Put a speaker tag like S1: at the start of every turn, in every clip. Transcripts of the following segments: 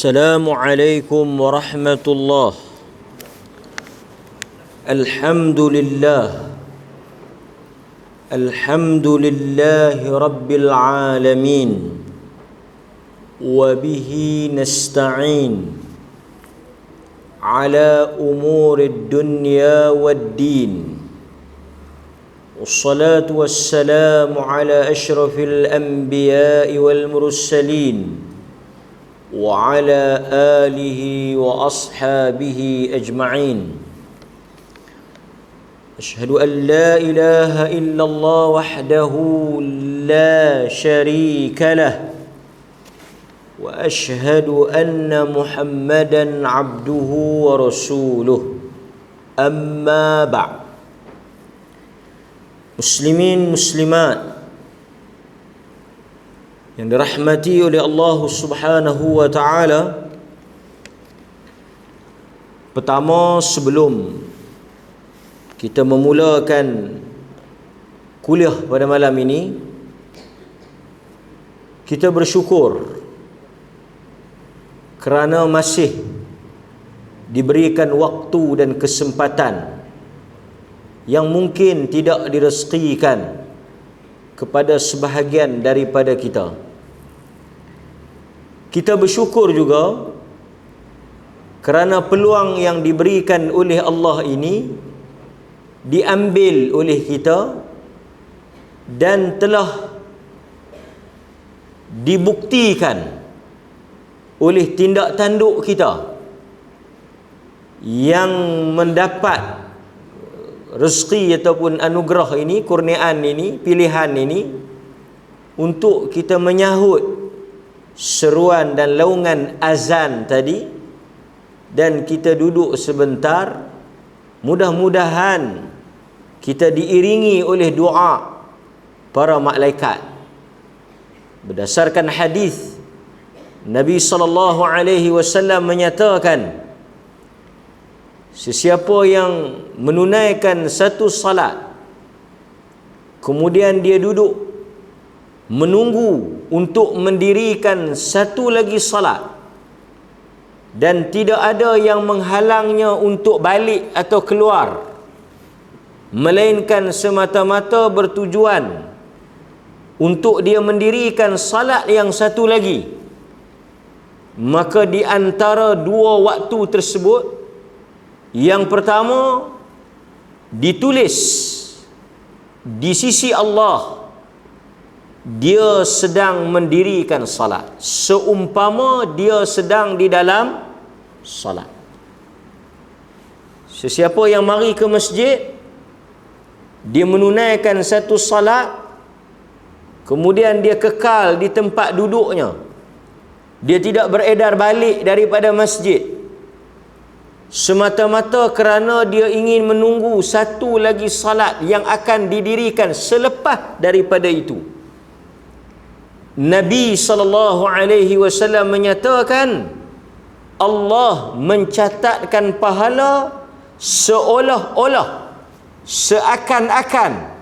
S1: السلام عليكم ورحمة الله. الحمد لله رب العالمين، وبه نستعين على أمور الدنيا والدين، والصلاة والسلام على أشرف الأنبياء والمرسلين وعلى آله وأصحابه أجمعين. أشهد أن لا إله إلا الله وحده لا شريك له، وأشهد أن محمدا عبده ورسوله. أما بعد. Muslimin muslimat yang dirahmati oleh Allah Subhanahu wa taala, pertama, sebelum kita memulakan kuliah pada malam ini, kita bersyukur kerana masih diberikan waktu dan kesempatan yang mungkin tidak direzekikan kepada sebahagian daripada kita. Kita bersyukur juga kerana peluang yang diberikan oleh Allah ini diambil oleh kita dan telah dibuktikan oleh tindak tanduk kita yang mendapat rezeki ataupun anugerah ini, kurniaan ini, pilihan ini, untuk kita menyahut seruan dan laungan azan tadi, dan kita duduk sebentar. Mudah-mudahan kita diiringi oleh doa para malaikat. Berdasarkan hadis, Nabi sallallahu alaihi wasallam menyatakan, sesiapa yang menunaikan satu salat, kemudian dia duduk menunggu untuk mendirikan satu lagi salat, dan tidak ada yang menghalangnya untuk balik atau keluar, melainkan semata-mata bertujuan untuk dia mendirikan salat yang satu lagi, maka di antara dua waktu tersebut, yang pertama ditulis di sisi Allah dia sedang mendirikan salat, seumpama dia sedang di dalam salat. Sesiapa yang mari ke masjid, dia menunaikan satu salat, kemudian dia kekal di tempat duduknya, dia tidak beredar balik daripada masjid, semata-mata kerana dia ingin menunggu satu lagi salat yang akan didirikan selepas daripada itu. Nabi sallallahu alaihi wasallam menyatakan, Allah mencatatkan pahala seolah-olah, seakan-akan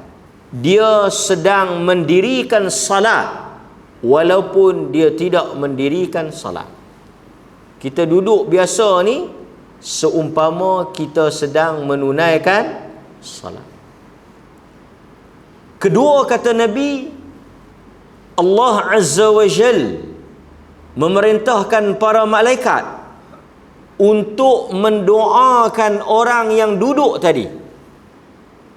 S1: dia sedang mendirikan salat walaupun dia tidak mendirikan salat. Kita duduk biasa ni seumpama kita sedang menunaikan salat. Kedua, kata Nabi, Allah Azza wa Jal memerintahkan para malaikat untuk mendoakan orang yang duduk tadi,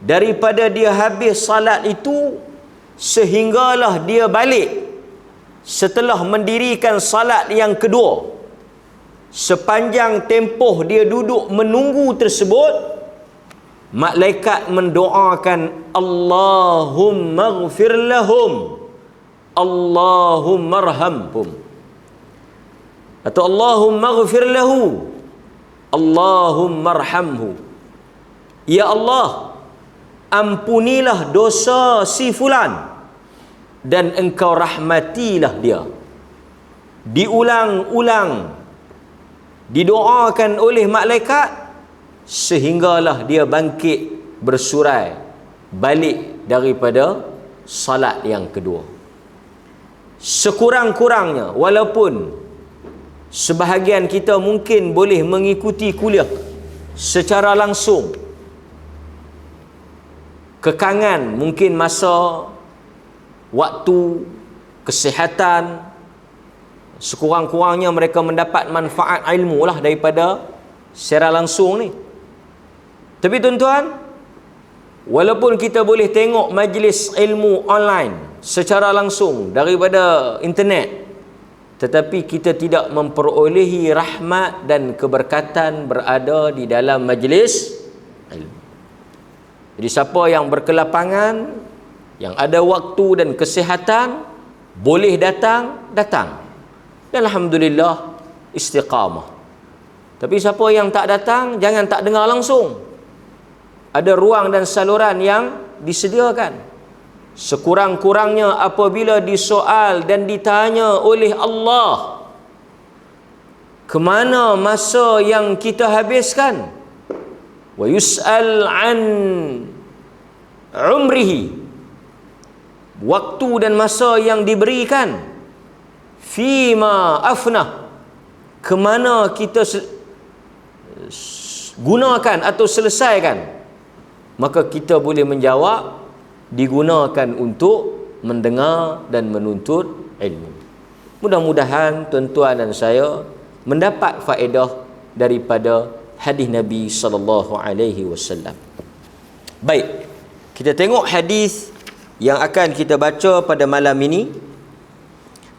S1: daripada dia habis salat itu sehinggalah dia balik setelah mendirikan salat yang kedua. Sepanjang tempoh dia duduk menunggu tersebut, malaikat mendoakan, Allahumma ghfir lahum, Allahumma arhamhum, atau Allahumma ghfir lahu, Allahumma arhamhu. Ya Allah, ampunilah dosa si fulan dan engkau rahmatilah dia. Diulang-ulang didoakan oleh malaikat sehinggalah dia bangkit bersurai balik daripada salat yang kedua. Sekurang-kurangnya, walaupun Sebahagian kita mungkin boleh mengikuti kuliah secara langsung. Kekangan mungkin masa, waktu, kesihatan, sekurang-kurangnya mereka mendapat manfaat ilmu lah daripada secara langsung ni. Tapi tuan-tuan, walaupun kita boleh tengok majlis ilmu online secara langsung daripada internet, tetapi kita tidak memperolehi rahmat dan keberkatan berada di dalam majlis ilmu. Jadi siapa yang berkelapangan, yang ada waktu dan kesihatan, boleh datang, datang. Dan alhamdulillah istiqamah. Tapi siapa yang tak datang, jangan tak dengar langsung. Ada ruang dan saluran yang disediakan. Sekurang-kurangnya apabila disoal dan ditanya oleh Allah, kemana masa yang kita habiskan? Wa yus'al an umrihi, waktu dan masa yang diberikan. Fima afnah, kemana kita gunakan atau selesaikan? Maka kita boleh menjawab, digunakan untuk mendengar dan menuntut ilmu. Mudah-mudahan tuan-tuan dan saya mendapat faedah daripada hadis Nabi sallallahu alaihi wasallam. Baik, kita tengok hadis yang akan kita baca pada malam ini.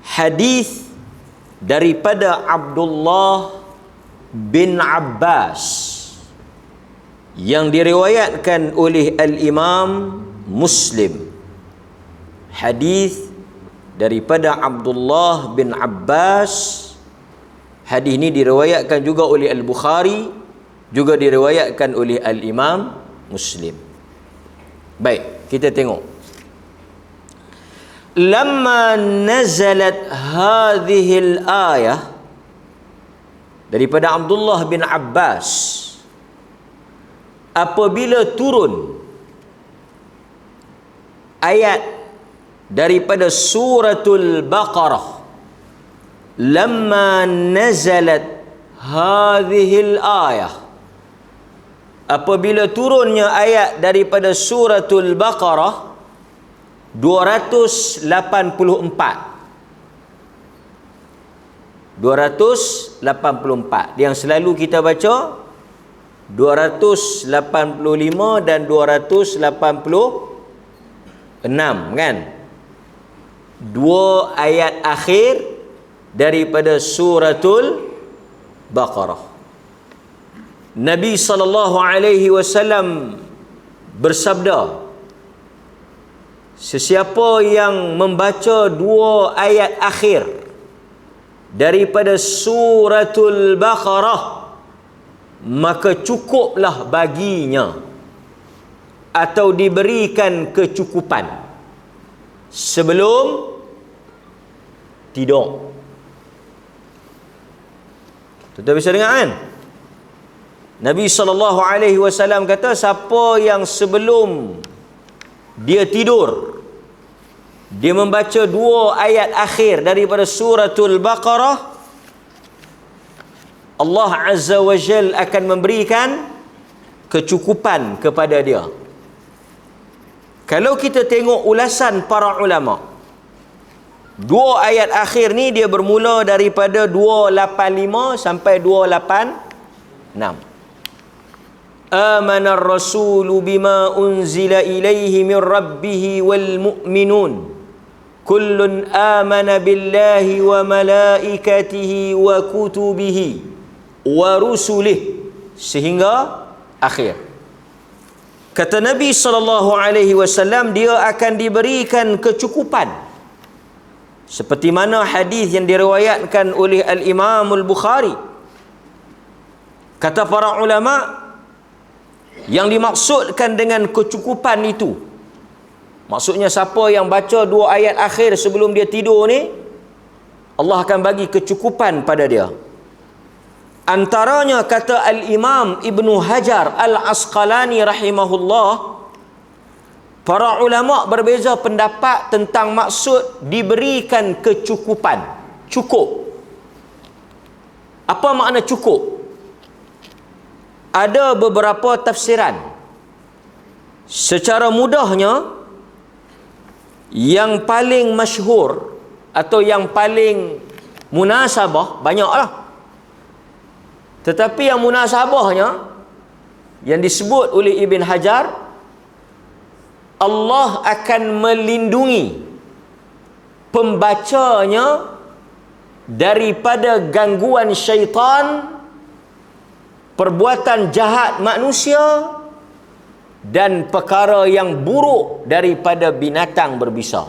S1: Hadis daripada Abdullah bin Abbas yang diriwayatkan oleh Al-Imam Muslim. Hadis daripada Abdullah bin Abbas. Hadis ini diriwayatkan juga oleh Al-Bukhari, juga diriwayatkan oleh Al-Imam Muslim. Baik, kita tengok. Lamma nazalat hadhihi al-ayah, daripada Abdullah bin Abbas, apabila turun ayat daripada suratul Baqarah, lamma nazalat hadhihi al-ayah, apabila turunnya ayat daripada suratul Baqarah 284 yang selalu kita baca 285 dan 286, kan? Dua ayat akhir daripada suratul Baqarah. Nabi sallallahu alaihi wasallam bersabda, sesiapa yang membaca dua ayat akhir daripada suratul Baqarah, maka cukuplah baginya atau diberikan kecukupan sebelum tidur. Tuan-tuan bisa dengar kan? Nabi SAW kata, siapa yang sebelum dia tidur dia membaca dua ayat akhir daripada suratul Baqarah, Allah Azza wa Jal akan memberikan kecukupan kepada dia. Kalau kita tengok ulasan para ulama, dua ayat akhir ni dia bermula daripada 285 sampai 286. Amana ar-rasulu bima unzila ilaihi min rabbihi wal mu'minun kullun amana billahi wa malaikatihi wa kutubihi wa rusulih, sehingga akhir. Kata Nabi SAW, dia akan diberikan kecukupan seperti mana hadis yang diriwayatkan oleh Al-Imam Al-Bukhari. Kata para ulama, yang dimaksudkan dengan kecukupan itu, maksudnya siapa yang baca dua ayat akhir sebelum dia tidur ni, Allah akan bagi kecukupan pada dia. Antaranya kata Al-Imam Ibnu Hajar Al-Asqalani rahimahullah, para ulama berbeza pendapat tentang maksud diberikan kecukupan. Cukup. Apa makna cukup? Ada beberapa tafsiran. Secara mudahnya, yang paling masyhur atau yang paling munasabah, banyaklah. Tetapi yang munasabahnya, yang disebut oleh Ibn Hajar, Allah akan melindungi pembacanya daripada gangguan syaitan, perbuatan jahat manusia, dan perkara yang buruk daripada binatang berbisa.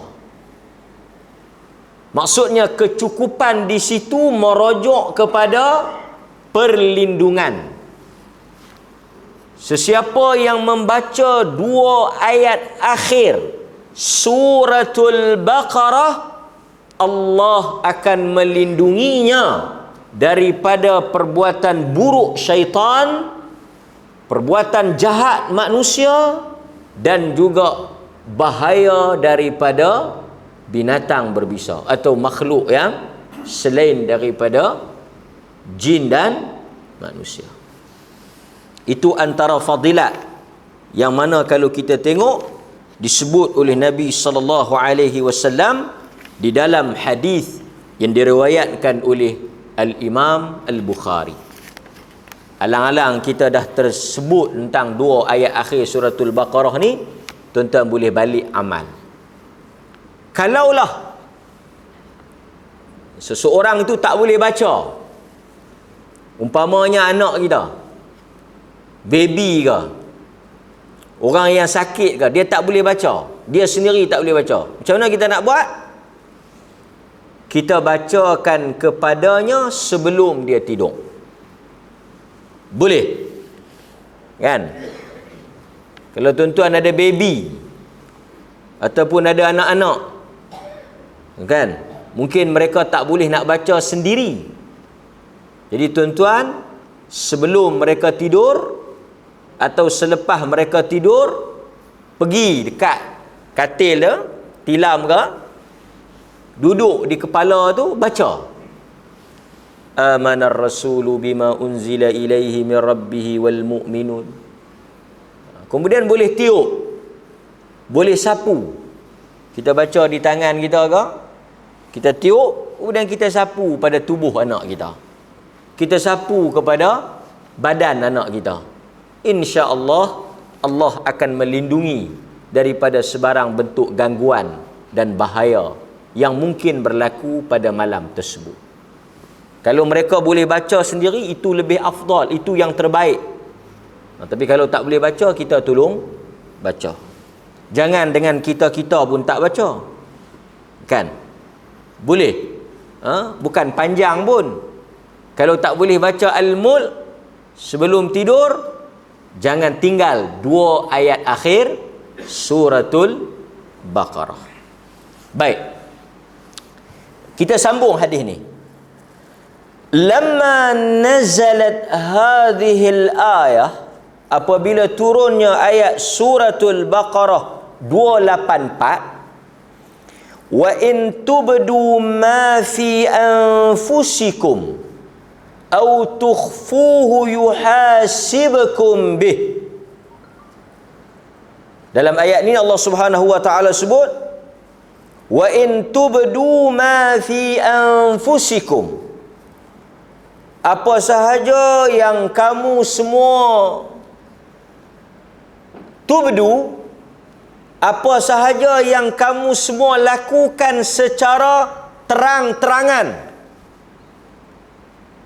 S1: Maksudnya kecukupan di situ merujuk kepada perlindungan. Sesiapa yang membaca 2 ayat akhir suratul Baqarah, Allah akan melindunginya daripada perbuatan buruk syaitan, perbuatan jahat manusia, dan juga bahaya daripada binatang berbisa atau makhluk yang selain daripada jin dan manusia. Itu antara fadilat yang mana kalau kita tengok disebut oleh Nabi sallallahu alaihi wasallam di dalam hadis yang diriwayatkan oleh Al-Imam Al-Bukhari. Alang-alang kita dah tersebut tentang 2 ayat akhir suratul Baqarah ni, tuan-tuan boleh balik amal. Kalaulah seseorang itu tak boleh baca, umpamanya anak kita, baby ke, orang yang sakit ke, dia tak boleh baca, dia sendiri tak boleh baca, macam mana kita nak buat? Kita bacakan kepadanya sebelum dia tidur. Boleh? Kan? Kalau tuan-tuan ada baby ataupun ada anak-anak, kan? Mungkin mereka tak boleh nak baca sendiri. Jadi tuan-tuan, sebelum mereka tidur atau selepas mereka tidur, pergi dekat katil dia, tilam ke, duduk di kepala tu, baca amanar rasulu bima unzila ilaihi min rabbihi wal mu'minun. Kemudian boleh tiup, boleh sapu. Kita baca di tangan kita ke, kita tiup, kemudian kita sapu pada tubuh anak kita, kita sapu kepada badan anak kita. InsyaAllah Allah akan melindungi daripada sebarang bentuk gangguan dan bahaya yang mungkin berlaku pada malam tersebut. Kalau mereka boleh baca sendiri, itu lebih afdal, itu yang terbaik. Tapi kalau tak boleh baca, kita tolong baca. Jangan dengan kita-kita pun tak baca, kan? Boleh, bukan panjang pun. Kalau tak boleh baca Al-Mulk sebelum tidur, jangan tinggal 2 ayat akhir suratul Baqarah. Baik, kita sambung hadis ni. Lamma nazalat hadhihi al-ayah, apabila turunnya ayat suratul Baqarah 284, wa in tubdu ma fi anfusikum aw tukhfuhu yuhasibkum bih. Dalam ayat ni Allah Subhanahu wa taala sebut, wa in tubdu ma fi anfusikum, apa sahaja yang kamu semua tubdu, apa sahaja yang kamu semua lakukan secara terang-terangan,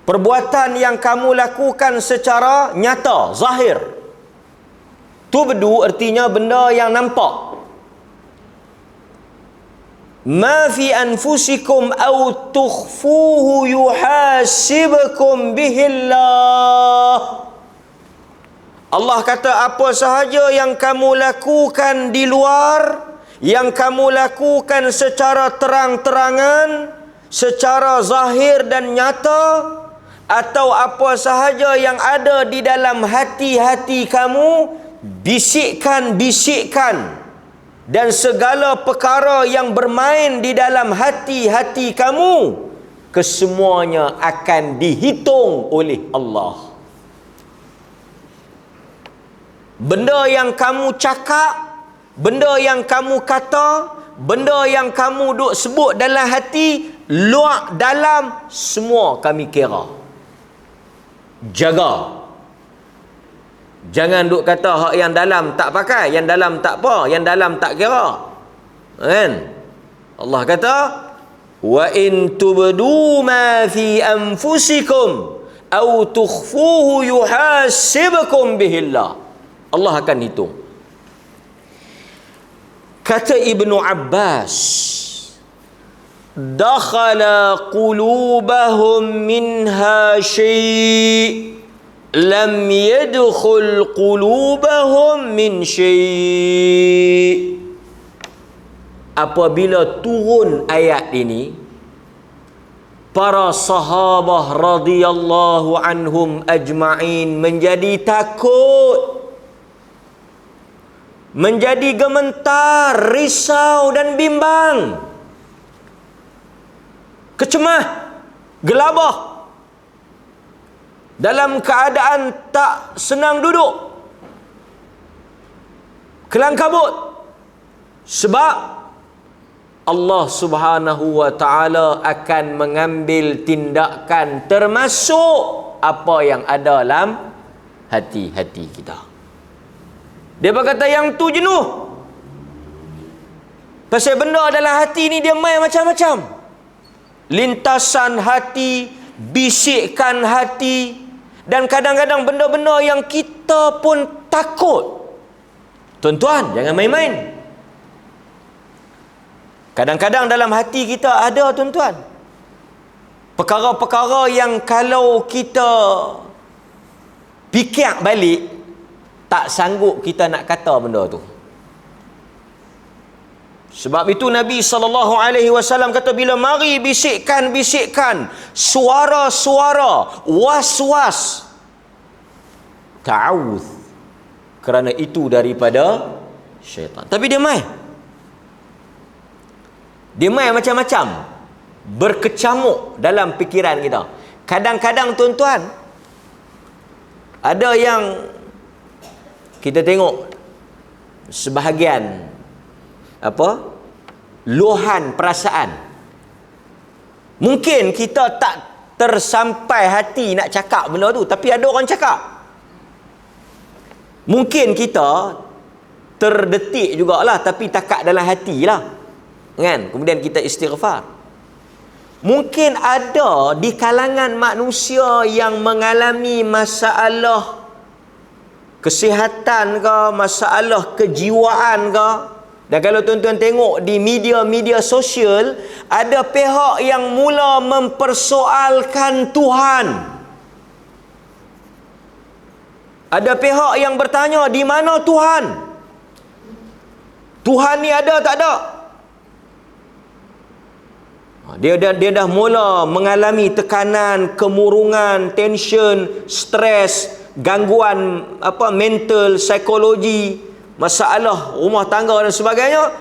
S1: perbuatan yang kamu lakukan secara nyata, zahir. Tubdu artinya benda yang nampak. Ma fi anfusikum aw tukhfuhu yuhasibkum bihillah. Allah kata apa sahaja yang kamu lakukan di luar, yang kamu lakukan secara terang-terangan, secara zahir dan nyata, atau apa sahaja yang ada di dalam hati-hati kamu, bisikan-bisikan dan segala perkara yang bermain di dalam hati-hati kamu, kesemuanya akan dihitung oleh Allah. Benda yang kamu cakap, benda yang kamu kata, benda yang kamu duk sebut dalam hati, luar dalam, semua kami kira. Jaga. Jangan duk kata hak yang dalam tak pakai, yang dalam tak apa, yang dalam tak kira. Kan? Allah kata, wa in tubdu ma fi anfusikum aw tukhfuhu yuhasibukum bihillah. Allah akan hitung. Kata Ibnu Abbas, dakhala qulubahum minha syai' lam yadkhul qulubahum min syai'. Apabila turun ayat ini, para sahabah radhiyallahu anhum ajma'in menjadi takut, menjadi gemetar, risau dan bimbang, kecemah, gelabah, dalam keadaan tak senang duduk, kelang kabut, sebab Allah Subhanahu wa taala akan mengambil tindakan termasuk apa yang ada dalam hati-hati kita. Dia berkata yang tu jenuh. Pasal benda dalam hati ni dia main macam-macam. Lintasan hati, bisikan hati, dan kadang-kadang benda-benda yang kita pun takut. Tuan-tuan, jangan main-main. Kadang-kadang dalam hati kita ada, tuan-tuan, perkara-perkara yang kalau kita fikir balik, tak sanggup kita nak kata benda tu. Sebab itu Nabi SAW kata, bila mari bisikkan-bisikkan, suara-suara, was-was, ta'awuz, kerana itu daripada syaitan. Tapi dia main. Dia main macam-macam, berkecamuk dalam fikiran kita. Kadang-kadang, tuan-tuan, ada yang kita tengok sebahagian luahan perasaan. Mungkin kita tak tersampai hati nak cakap benda tu, tapi ada orang cakap. Mungkin kita terdetik jugalah, tapi takat dalam hati lah, kan? Kemudian kita istighfar. Mungkin ada di kalangan manusia yang mengalami masalah kesihatan ke, masalah kejiwaan ke. Dan kalau tuan-tuan tengok di media-media sosial, ada pihak yang mula mempersoalkan Tuhan. Ada pihak yang bertanya, di mana Tuhan? Tuhan ni ada tak ada? Dia dah mula mengalami tekanan, kemurungan, tension, stres, gangguan mental, psikologi, masalah rumah tangga dan sebagainya.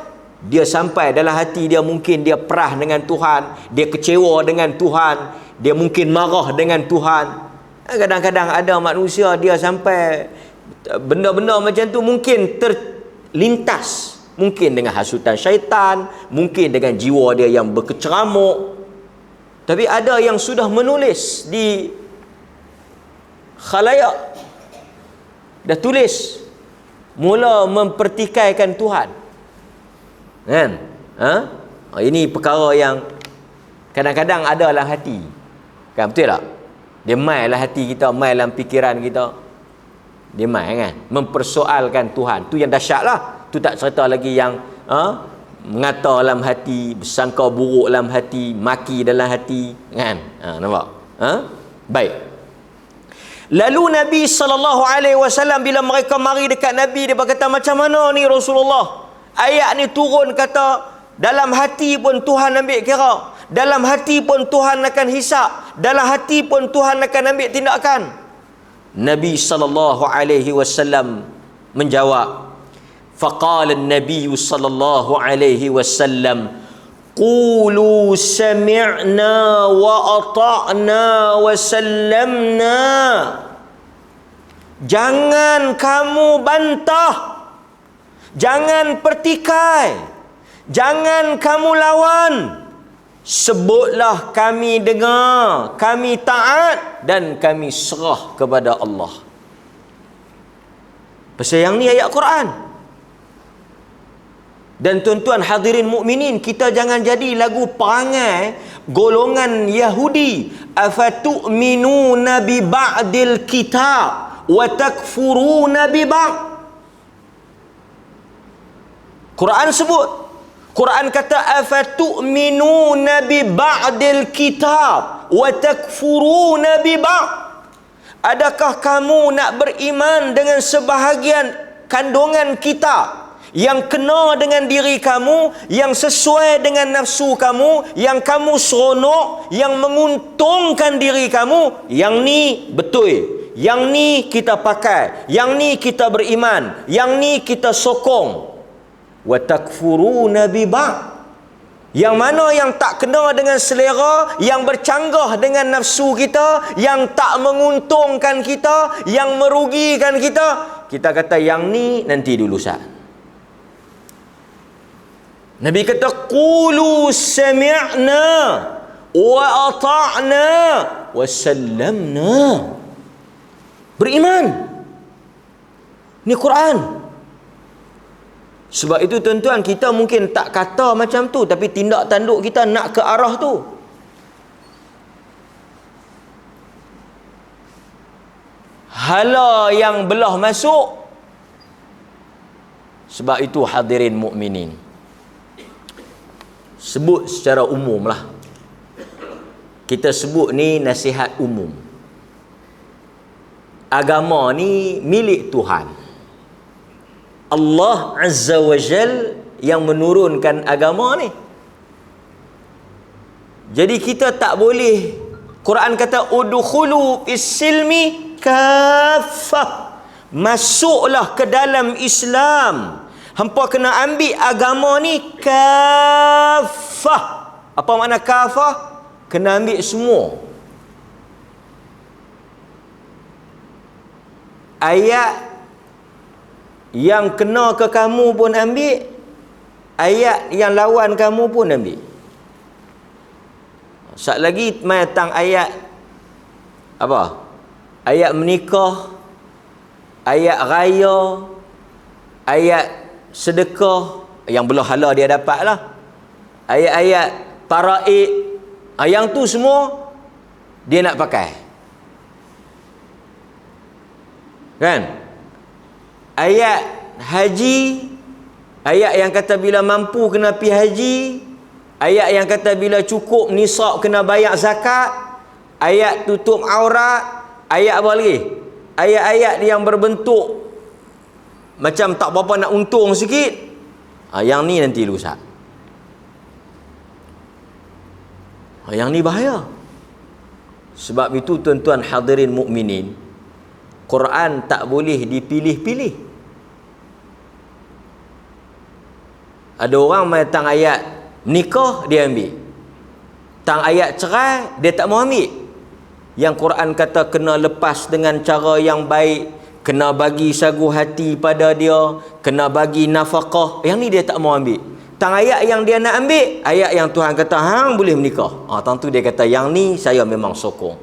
S1: Dia sampai dalam hati dia, mungkin dia perah dengan Tuhan, dia kecewa dengan Tuhan, dia mungkin marah dengan Tuhan. Kadang-kadang ada manusia dia sampai benda-benda macam tu mungkin terlintas. Mungkin dengan hasutan syaitan, mungkin dengan jiwa dia yang berkeceramuk. Tapi ada yang sudah menulis di khalayak, dah tulis, mula mempertikaikan Tuhan, kan? Ini perkara yang kadang-kadang ada dalam hati, kan? Betul tak? Dia main dalam hati kita, main dalam fikiran kita, dia main, kan? Mempersoalkan Tuhan. Tu yang dahsyat lah. Tu tak cerita lagi yang mengata dalam hati, bersangka buruk dalam hati, maki dalam hati, kan? Nampak? Baik. Lalu Nabi SAW bila mereka mari dekat Nabi, dia berkata, macam mana ni Rasulullah? Ayat ni turun kata, dalam hati pun Tuhan ambil kira, dalam hati pun Tuhan akan hisap, dalam hati pun Tuhan akan ambil tindakan. Nabi SAW menjawab, faqala an-nabiy sallallahu alaihi wasallam, Qulu sami'na wa ata'na wa sallamna. Jangan kamu bantah, jangan pertikai, jangan kamu lawan. Sebutlah kami dengar, kami taat dan kami serah kepada Allah. Pasal yang ni ayat Quran. Dan tuan-tuan hadirin mukminin, kita jangan jadi lagu perangai golongan Yahudi. Afatu'minuna bi ba'dil kitab wa takfuruna bi ba'd. Quran sebut, Quran kata afatu'minuna bi ba'dil kitab wa takfuruna bi ba'd. Adakah kamu nak beriman dengan sebahagian kandungan kitab yang kena dengan diri kamu, yang sesuai dengan nafsu kamu, yang kamu seronok, yang menguntungkan diri kamu? Yang ni betul, yang ni kita pakai, yang ni kita beriman, yang ni kita sokong. Wa takfuruna bi ba'd. Yang mana yang tak kena dengan selera, yang bercanggah dengan nafsu kita, yang tak menguntungkan kita, yang merugikan kita, kita kata yang ni nanti dulu sah. Nabi kata qulu sami'na wa ata'na wa sallamna. Beriman. Ni Quran. Sebab itu tuan-tuan, kita mungkin tak kata macam tu, tapi tindak tanduk kita nak ke arah tu. Hala yang belah masuk. Sebab itu hadirin mukminin, sebut secara umum lah. Kita sebut ni nasihat umum. Agama ni milik Tuhan. Allah Azza wa Jal yang menurunkan agama ni. Jadi kita tak boleh, Quran kata udkhulu fis-silmi kaffah. Masuklah ke dalam Islam. Hampa kena ambil agama ni kafah. Apa makna kafah? Kena ambil semua. Ayat yang kena ke kamu pun ambil, ayat yang lawan kamu pun ambil. Sat lagi mai datang ayat apa? Ayat menikah, ayat raya, ayat sedekah, yang belah hala dia dapat lah. Ayat-ayat paraid, yang tu semua dia nak pakai, kan? Ayat haji, ayat yang kata bila mampu kena pergi haji, ayat yang kata bila cukup nisab kena bayar zakat, ayat tutup aurat, ayat apa lagi? Ayat-ayat yang berbentuk macam tak berapa nak untung sikit. Yang ni nanti rusak. Yang ni bahaya. Sebab itu tuan-tuan hadirin mukminin, Quran tak boleh dipilih-pilih. Ada orang main tang ayat nikah dia ambil, tang ayat cerai dia tak mau ambil. Yang Quran kata kena lepas dengan cara yang baik, kena bagi sagu hati pada dia, kena bagi nafkah, yang ni dia tak mau ambil. Tang ayat yang dia nak ambil, ayat yang Tuhan kata hang boleh menikah, tentu dia kata yang ni saya memang sokong.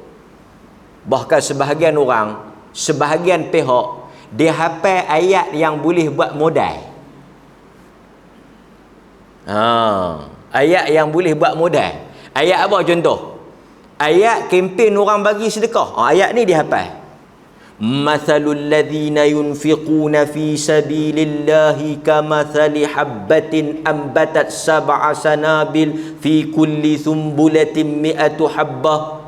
S1: Bahkan sebahagian orang, sebahagian pihak, dia hafal ayat yang boleh buat modal. Ayat yang boleh buat modal. Ayat apa contoh? Ayat kempen orang bagi sedekah. Ayat ni dia hafal. Mathalul ladzina yunfiquna fi sabilillahi kamathali habbatin ambatat sab'a sanabil fi kulli thumbulatin mi'atu habbah.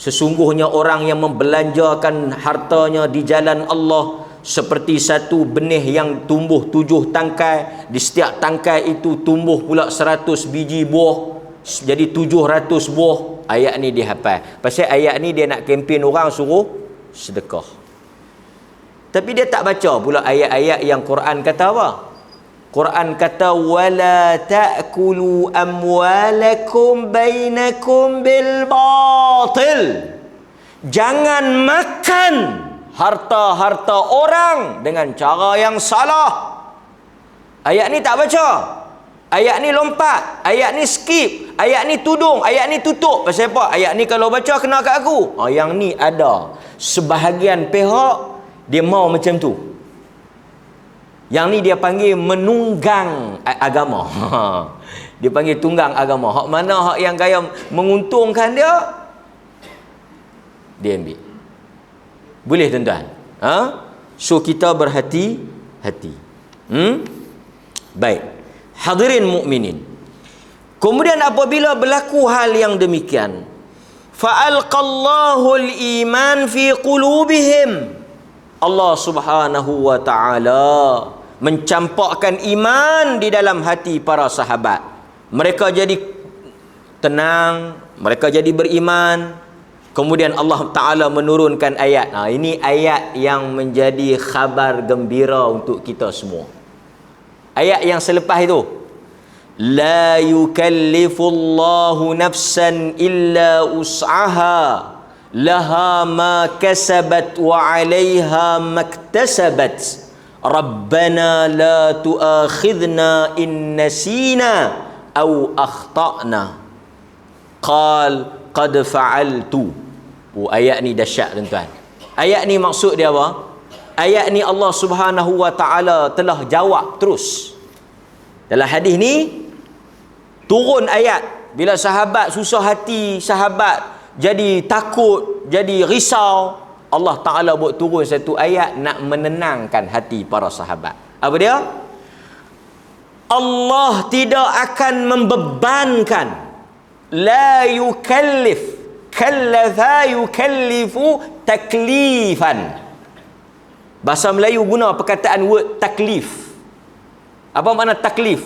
S1: Sesungguhnya orang yang membelanjakan hartanya di jalan Allah seperti satu benih yang tumbuh 7 tangkai, di setiap tangkai itu tumbuh pula 100 biji buah, jadi 700 buah. Ayat ni dia hafal. Pasal ayat ni dia nak kempen orang suruh sedekah. Tapi dia tak baca pula ayat-ayat yang Quran kata apa? Quran kata wala ta'kulu amwalakum bainakum bil batil. Jangan makan harta-harta orang dengan cara yang salah. Ayat ni tak baca. Ayat ni lompat. Ayat ni skip. Ayat ni tudung. Ayat ni tutup. Pasal apa? Ayat ni kalau baca kena kat aku. Yang ni ada sebahagian pihak dia mau macam tu. Yang ni dia panggil menunggang agama. Dia panggil tunggang agama. Hak mana hak yang gaya menguntungkan dia, dia ambil. Boleh tuan-tuan? So kita berhati-hati. Baik. Hadirin mukminin. Kemudian apabila berlaku hal yang demikian, fa'alqallahu al-iman fi qulubihim. Allah Subhanahu wa taala mencampakkan iman di dalam hati para sahabat. Mereka jadi tenang, mereka jadi beriman. Kemudian Allah Ta'ala menurunkan ayat. Ini ayat yang menjadi khabar gembira untuk kita semua. Ayat yang selepas itu. La yukallifullahu nafsan illa us'aha. Laha ma kasabat wa 'alayha maktasabat. Rabbana la tu'akhidna in nasina aw akhtana. Qal qad fa'altu. Ayat ni dahsyat tuan-tuan. Ayat ni maksud dia apa? Ayat ni Allah Subhanahu wa taala telah jawab terus. Dalam hadis ni turun ayat bila sahabat susah hati, sahabat jadi takut, jadi risau, Allah Taala buat turun satu ayat nak menenangkan hati para sahabat. Apa dia? Allah tidak akan membebankan. La yukallif, kallafa yukallifu taklifan. Bahasa Melayu guna perkataan word taklif. Apa makna taklif?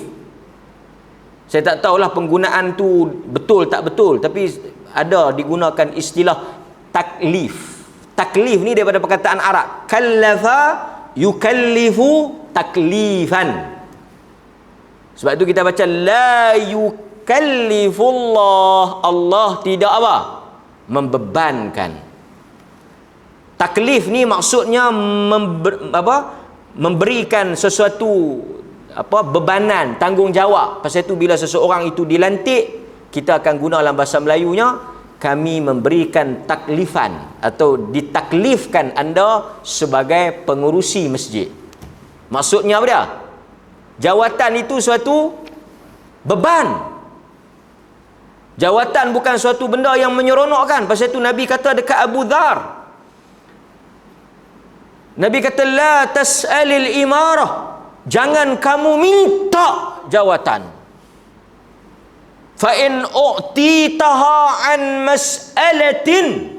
S1: Saya tak tahulah penggunaan tu betul tak betul, tapi ada digunakan istilah taklif. Taklif ni daripada perkataan Arab. Kallafa yukallifu taklifan. Sebab tu kita baca la yukallifullah. Allah tidak apa? Membebankan. Taklif ni maksudnya memberikan sesuatu bebanan, tanggungjawab. Pasal itu bila seseorang itu dilantik, kita akan guna dalam bahasa Melayunya, kami memberikan taklifan atau ditaklifkan anda sebagai pengurusi masjid. Maksudnya apa dia? Jawatan itu suatu beban. Jawatan bukan suatu benda yang menyeronokkan. Pasal itu Nabi kata dekat Abu Dhar, Nabi kata la tas'alil imarah. Jangan kamu minta jawatan. Fa in u'titaha an mas'alatin.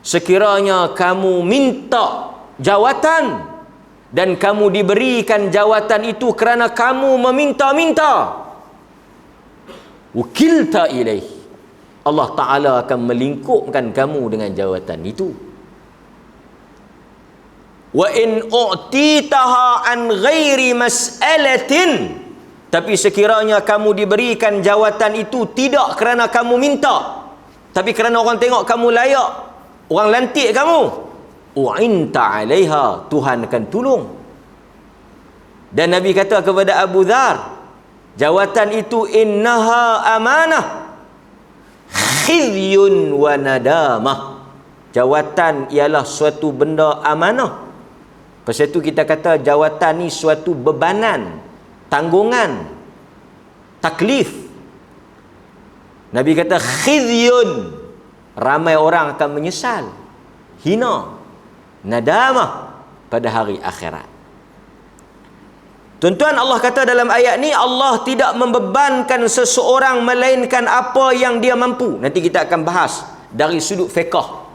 S1: Sekiranya kamu minta jawatan dan kamu diberikan jawatan itu kerana kamu meminta-minta, wukilta ilaih. Allah Ta'ala akan melingkupkan kamu dengan jawatan itu. Wa in u'titaha an ghairi mas'alatin. Tapi sekiranya kamu diberikan jawatan itu tidak kerana kamu minta, tapi kerana orang tengok kamu layak, orang lantik kamu, u'inta 'alaiha, Tuhan akan tolong. Dan Nabi kata kepada Abu Dhar, jawatan itu innaha amanah khizyun wa nadamah. Jawatan ialah suatu benda amanah. Pasal itu kita kata jawatan ni suatu bebanan, tanggungan, taklif. Nabi kata khizyun, ramai orang akan menyesal, hina, nadamah pada hari akhirat. Tuan-tuan, Allah kata dalam ayat ni, Allah tidak membebankan seseorang melainkan apa yang dia mampu. Nanti kita akan bahas dari sudut fiqh.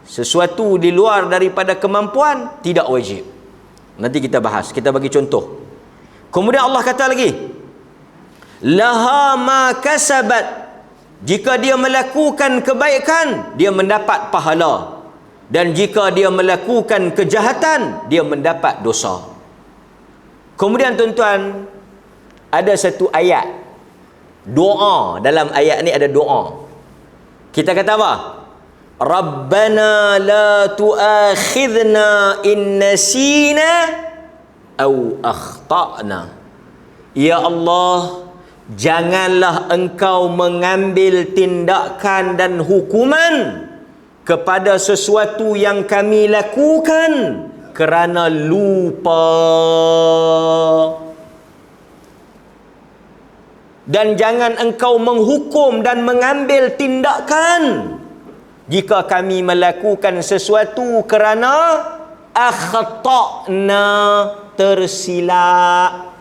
S1: Sesuatu di luar daripada kemampuan tidak wajib. Nanti kita bahas, kita bagi contoh. Kemudian Allah kata lagi, laha ma kasabat. Jika dia melakukan kebaikan, dia mendapat pahala. Dan jika dia melakukan kejahatan, dia mendapat dosa. Kemudian tuan-tuan, ada satu ayat doa. Dalam ayat ni ada doa. Kita kata apa? Rabbana la tu'akhidna in nasina au akhtana. Ya Allah, janganlah engkau mengambil tindakan dan hukuman kepada sesuatu yang kami lakukan kerana lupa. Dan jangan engkau menghukum dan mengambil tindakan jika kami melakukan sesuatu kerana akhtana, tersilap.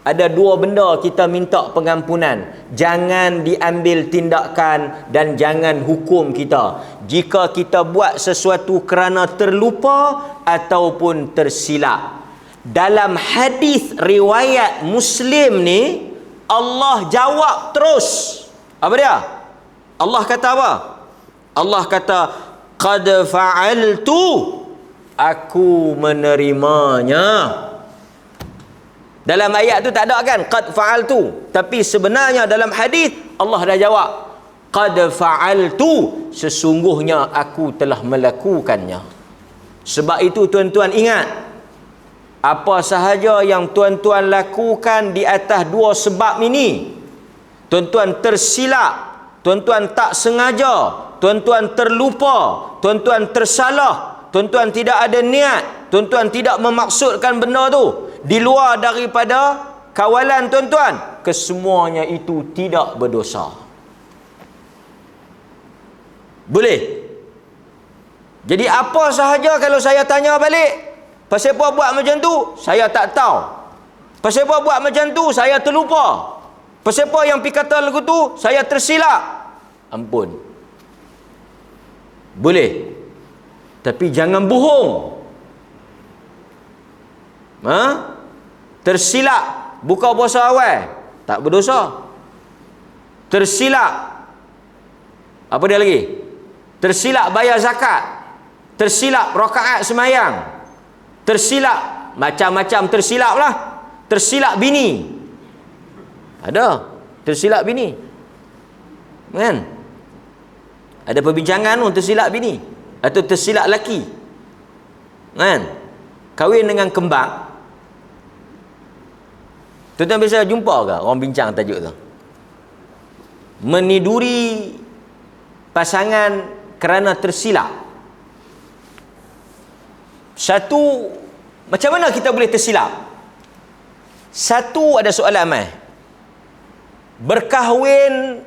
S1: Ada dua benda kita minta pengampunan. Jangan diambil tindakan dan jangan hukum kita jika kita buat sesuatu kerana terlupa ataupun tersilap. Dalam hadis riwayat Muslim ni, Allah jawab terus. Apa dia? Allah kata apa? Allah kata, qad fa'altu, aku menerimanya. Dalam ayat tu tak ada kan qad fa'altu, tapi sebenarnya dalam hadis Allah dah jawab, qad fa'altu, sesungguhnya aku telah melakukannya. Sebab itu tuan-tuan ingat, apa sahaja yang tuan-tuan lakukan di atas dua sebab ini, tuan-tuan tersilap, tuan-tuan tak sengaja, tuan-tuan terlupa, tuan-tuan tersalah, tuan-tuan tidak ada niat, tuan-tuan tidak memaksudkan benda tu, di luar daripada kawalan tuan-tuan, kesemuanya itu tidak berdosa. Boleh? Jadi apa sahaja kalau saya tanya balik, pasal apa buat macam tu? Saya tak tahu. Pasal apa buat macam tu? Saya terlupa. Pasal apa yang pergi kata lagu tu? Saya tersilap. Ampun. Boleh. Tapi jangan bohong. Tersilap buka puasa awal, tak berdosa. Tersilap, apa dia lagi? Tersilap bayar zakat, tersilap rakaat semayang, tersilap macam-macam tersilap lah. Tersilap bini, ada tersilap bini kan? Ada perbincangan tersilap bini atau tersilap laki kan? Kahwin dengan kembang. Tuan-tuan biasa jumpa ke orang bincang tajuk tu? Meniduri pasangan kerana tersilap. Satu, macam mana kita boleh tersilap? Satu, ada soalan mai. Berkahwin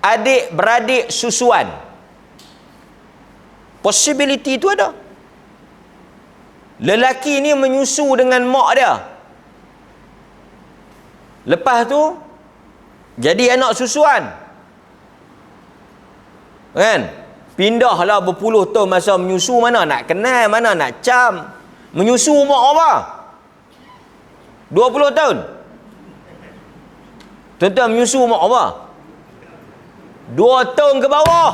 S1: adik-beradik susuan. Possibility itu ada. Lelaki ni menyusu dengan mak dia. Lepas tu jadi anak susuan. Kan? Pindahlah berpuluh tahun masa menyusu, mana nak kenal, mana nak cam. Menyusu mak apa? 20 tahun. Tuan-tuan menyusu mak apa? 2 tahun ke bawah.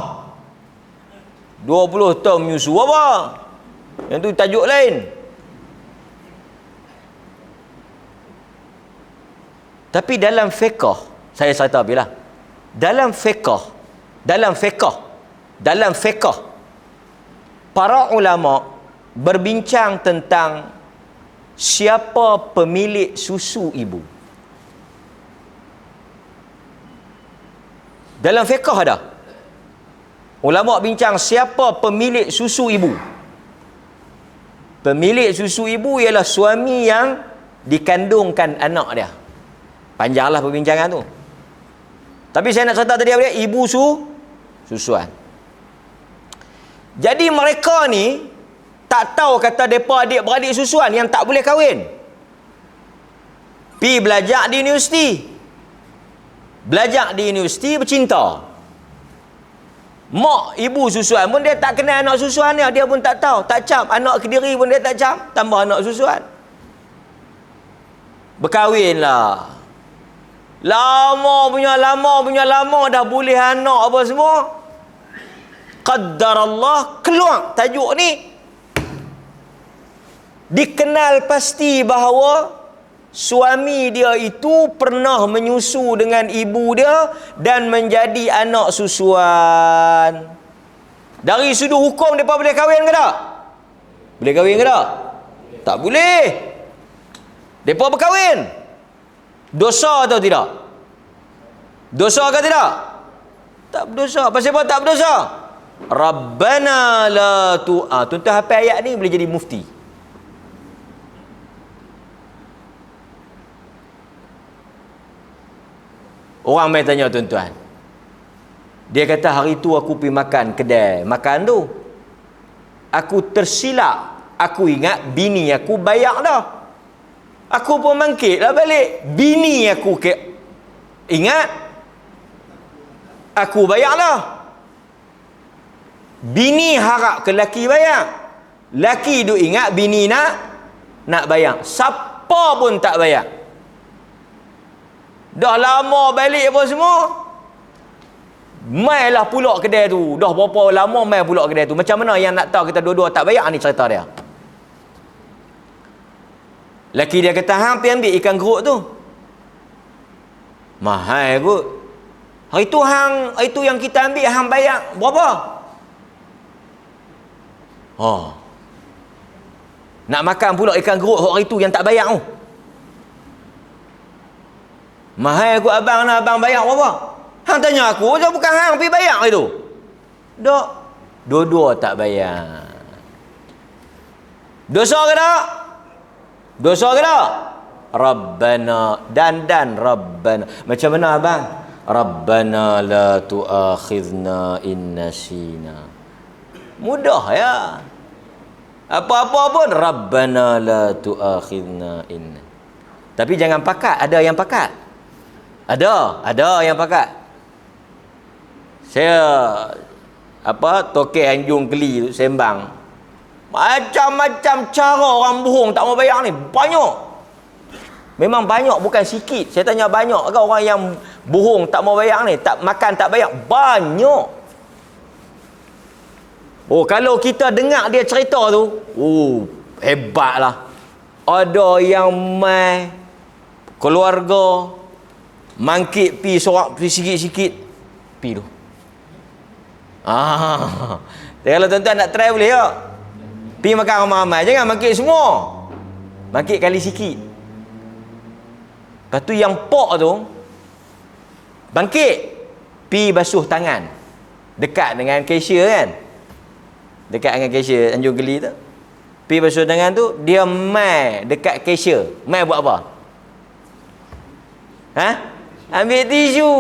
S1: 20 tahun menyusu apa? Yang tu tajuk lain. Tapi dalam fiqh, saya kata bila dalam fiqh para ulama berbincang tentang siapa pemilik susu ibu. Dalam fiqh ada ulama bincang siapa pemilik susu ibu. Pemilik susu ibu ialah suami yang dikandungkan anak dia. Panjanglah perbincangan tu. Tapi saya nak cerita tadi apa dia? Ibu susuan. Jadi mereka ni tak tahu kata mereka adik-beradik susuan yang tak boleh kahwin. Pi belajar di universiti. Belajar di universiti bercinta. Mak ibu susuan pun dia tak kenal anak susuan dia pun tak tahu. Tak cam. Anak Kediri pun dia tak cam. Tambah anak susuan. Berkahwinlah. Lama punya dah boleh anak apa semua. Qaddarallah keluar tajuk ni. dikenal pasti bahawa suami dia itu pernah menyusu dengan ibu dia dan menjadi anak susuan. Dari sudut hukum mereka boleh kahwin ke tak? Boleh kahwin ke tak? Tak boleh. Mereka berkahwin. Dosa atau tidak? Dosa ke tidak? Tak berdosa. Pasal apa tak berdosa? Rabbana la tu'an. Tuan-tuan hafal ayat ni boleh jadi mufti. Orang main tanya tuan-tuan. Dia kata hari tu aku pergi makan kedai makan tu. Aku tersilap. Aku ingat bini aku bayar dah. Aku pun bangkit lah balik. Bini aku ingat aku bayar dah. Bini harap ke laki bayar. Laki duk ingat bini nak bayar. Siapa pun tak bayar. Dah lama balik apa semua. Mai lah pula kedai tu. Dah berapa lama mai pula kedai tu. Macam mana yang nak tahu kita dua-dua tak bayar ni cerita dia. Laki dia kata, hang pergi ambil ikan geruk tu. Mahal kot. Hari tu yang kita ambil hang bayar berapa? Oh. Nak makan pula ikan geruk hari tu yang tak bayar tu. Mahal kot abang nak abang bayar berapa? Hang tanya aku, bukan hang pergi bayar itu. Dok. Dua-dua tak bayar. Dosa ke tak? Dosa ke tak? Rabbana dan Rabbana. Macam mana abang? Rabbana la tu'akhidna in nasina. Mudah ya. Apa-apa pun Rabbana la tu'akhidna in. Tapi jangan pakat, ada yang pakat. Ada yang pakat. Saya tokek Anjung Keli tu sembang. Macam-macam cara orang bohong tak mau bayar ni. Banyak. Memang banyak, bukan sikit. Saya tanya banyak ke orang yang bohong tak mau bayar ni, tak makan tak bayar? Banyak. Oh, kalau kita dengar dia cerita tu, hebatlah. Ada yang mai keluarga mangkit pi sorak pi sikit-sikit pi tu. Kalau tuan-tuan nak try boleh tak? Pi makan ramai-ramai, jangan mangkit semua. Mangkit kali sikit. Lepas tu yang pok tu bangkit pi basuh tangan dekat dengan cashier kan. Dekat dengan cashier Anjung Geli tu. Pi basuh tangan tu, dia mai dekat cashier. Mai buat apa? Ambil tisu.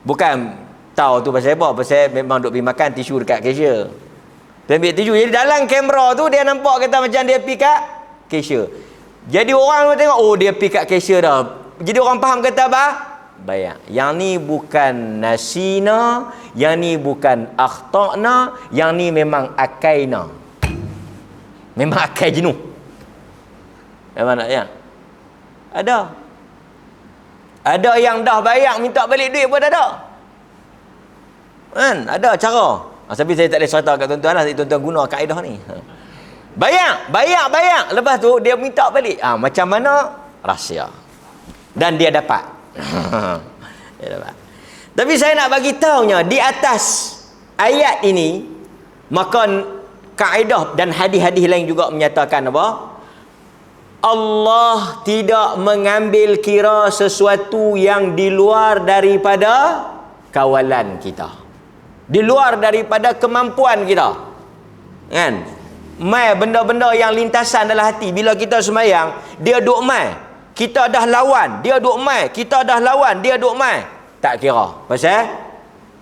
S1: Bukan tahu tu pasal apa? Pasal memang duk pergi makan tisu dekat cashier. Dia ambil tisu. Jadi dalam kamera tu dia nampak kata macam dia pergi kat cashier. Jadi orang tengok, dia pergi kat cashier dah. Jadi orang faham kata apa? Bayar. Yang ni bukan nasina, yang ni bukan akhtana, yang ni memang akaina. Memang akai jenuh. Memang nak ya? Ada yang dah bayar minta balik duit pun ada. Kan? Ada cara. Tapi saya tak boleh cerita kat tuan-tuan lah. Tuan-tuan guna kaedah ni. Bayar. Lepas tu dia minta balik. Macam mana? Rahsia. Dan dia dapat. Dia dapat. Tapi saya nak bagi tahunya di atas ayat ini, maka kaedah dan hadis-hadis lain juga menyatakan apa? Allah tidak mengambil kira sesuatu yang di luar daripada kawalan kita. Di luar daripada kemampuan kita. Kan? Mai benda-benda yang lintasan dalam hati. Bila kita sembahyang, dia duk mai. Kita dah lawan, dia duk mai. Kita dah lawan, dia duk mai. Tak kira.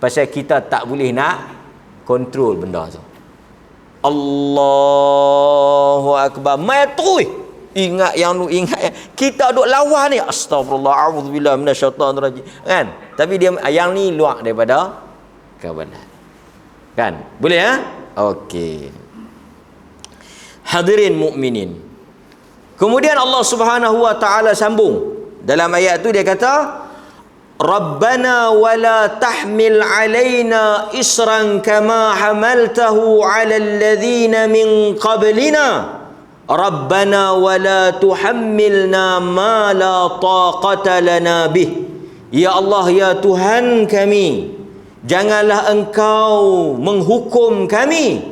S1: Pasal kita tak boleh nak kontrol benda tu. Allahu Akbar. Mai terus. Ingat yang lu ingat. Kita duk lawan ni. Astagfirullah. A'udzubillah minasyaitanirrajim. Kan? Tapi dia yang ni luar daripada kawalan. Kan? Boleh ya? Okey. Hadirin mukminin. Kemudian Allah Subhanahu wa taala sambung. Dalam ayat tu dia kata, Rabbana wala tahmil alaina isran kama hamaltahu ala alladhina min qablina Rabbana wa la tuhammilna ma la taqata lana bih. Ya Allah, ya Tuhan kami, janganlah Engkau menghukum kami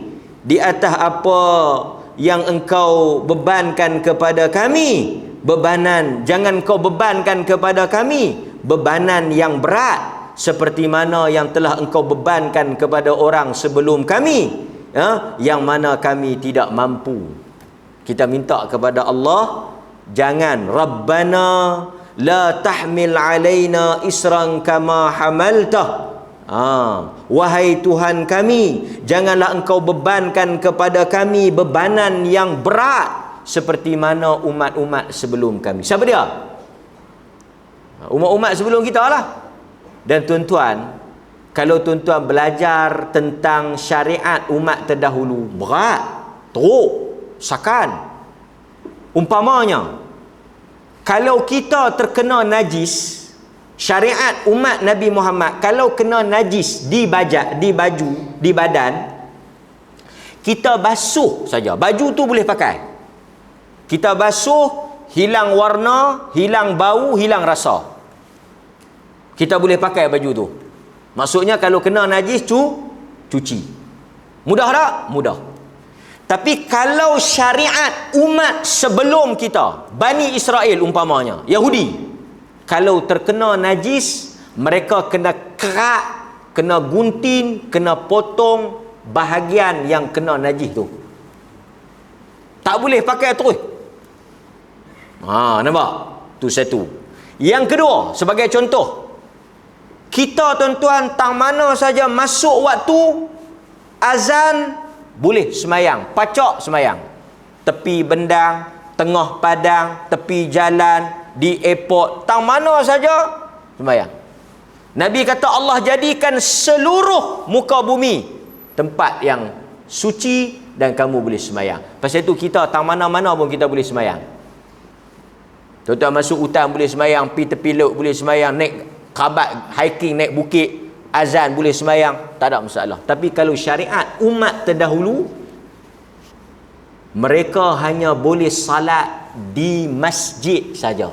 S1: di atas apa yang Engkau bebankan kepada kami. Jangan Kau bebankan kepada kami bebanan yang berat seperti mana yang telah Engkau bebankan kepada orang sebelum kami, yang mana kami tidak mampu. Kita minta kepada Allah, jangan, Rabbana la tahmil alaina isran kama hamaltah. Wahai Tuhan kami, janganlah Engkau bebankan kepada kami bebanan yang berat seperti mana umat-umat sebelum kami. Siapa dia? Umat-umat sebelum kita lah. Dan tuan-tuan, kalau tuan-tuan belajar tentang syariat umat terdahulu, berat, teruk, sakan. Umpamanya, kalau kita terkena najis, syariat umat Nabi Muhammad, kalau kena najis di baju, di badan, kita basuh saja. Baju tu boleh pakai. Kita basuh, hilang warna, hilang bau, hilang rasa. Kita boleh pakai baju tu. Maksudnya kalau kena najis, cuci. Mudah tak? Mudah. Tapi kalau syariat umat sebelum kita, Bani Israel umpamanya, Yahudi, kalau terkena najis, mereka kena kerak, kena gunting, kena potong bahagian yang kena najis tu. Tak boleh pakai terus. Nampak? Tu satu. Yang kedua, sebagai contoh, kita tuan-tuan tang mana saja masuk waktu azan, boleh semayang, pacak semayang. Tepi bendang, tengah padang, tepi jalan, di airport, tang mana saja semayang. Nabi kata Allah jadikan seluruh muka bumi tempat yang suci dan kamu boleh semayang. Pasal itu kita tang mana-mana pun kita boleh semayang. Tuan-tuan masuk hutan boleh semayang, pergi tepi laut boleh semayang, naik kabat, hiking, naik bukit, azan boleh semayang, tak ada masalah. Tapi kalau syariat umat terdahulu, mereka hanya boleh salat di masjid saja,